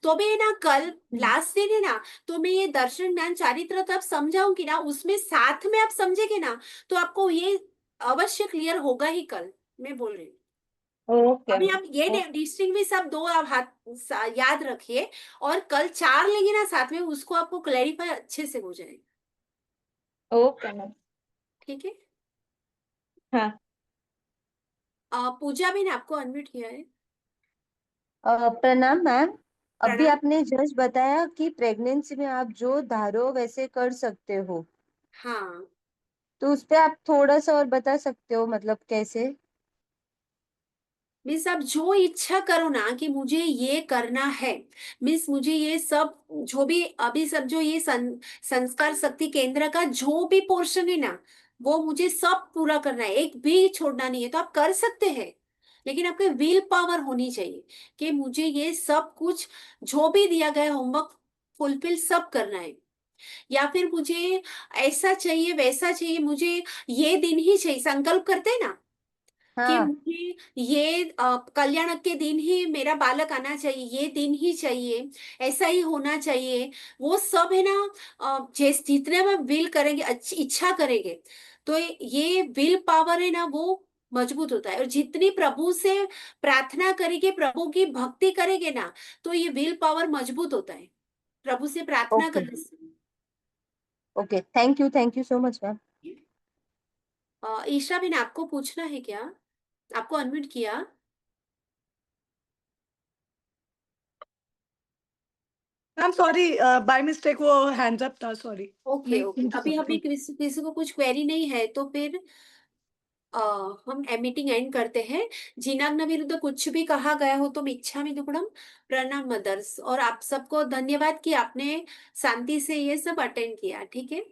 तो अभी है ना कल लास्ट दिन है ना, तो मैं ये दर्शन ज्ञान चारित्र तब समझाऊंगी ना, उसमें साथ में आप समझेंगे ना, तो आपको ये अवश्य क्लियर होगा ही कल। मैं बोल रही हूँ। ओके अभी मैम। आप ये डिस्टिंग भी सब दो आप याद रखिए, और कल 4 लेंगे ना साथ में, उसको आपको क्लैरिफाई अच्छे से हो जाएगा। Okay ma'am. ठीक है। हाँ। पूजा भी ने आपको अनम्यूट किया है। प्रणाम मैम। अभी प्रणाम। आपने जस्ट बताया कि प्रेगनेंसी में आप जो धारो वैसे कर सकते हो, हाँ, तो उस पे आप थोड़ा सा और बता सकते हो, मतलब कैसे? मीन्स आप जो इच्छा करो ना कि मुझे ये करना है, मीन्स मुझे ये सब, जो भी अभी सब जो ये संस्कार शक्ति केंद्र का जो भी पोर्शन है ना, वो मुझे सब पूरा करना है, एक भी छोड़ना नहीं है, तो आप कर सकते हैं। लेकिन आपके विल पावर होनी चाहिए कि मुझे ये सब कुछ जो भी दिया गया होमवर्क फुलफिल सब करना है। या फिर मुझे ऐसा चाहिए, वैसा चाहिए, मुझे ये दिन ही चाहिए, संकल्प करते हैं ना कि हाँ मुझे ये कल्याण के दिन ही मेरा बालक आना चाहिए, ये दिन ही चाहिए, ऐसा ही होना चाहिए। वो सब है ना, जितने में विल करेंगे, अच्छी इच्छा करेंगे, तो ये विल पावर है ना वो मजबूत होता है। और जितनी प्रभु से प्रार्थना करेंगे, प्रभु की भक्ति करेंगे ना, तो ये विल पावर मजबूत होता है प्रभु से प्रार्थना ओके। करने से। Okay, thank you so much ma'am. Isha बिन, आपको पूछना है क्या? आपको अनम्यूट किया। I am sorry, by mistake वो हैंड्स अप था, सॉरी। ओके नहीं ओके, पूछ अभी सकते अभी हैं। किसी किसी को कुछ क्वेरी नहीं है तो फिर अ, हम मीटिंग एंड करते हैं। जिनाग्न विरुद्ध कुछ भी कहा गया हो तो इच्छामि दुक्कडम प्रणाम मदर्स, और आप सबको धन्यवाद कि आपने शांति से ये सब अटेंड किया। ठीक है।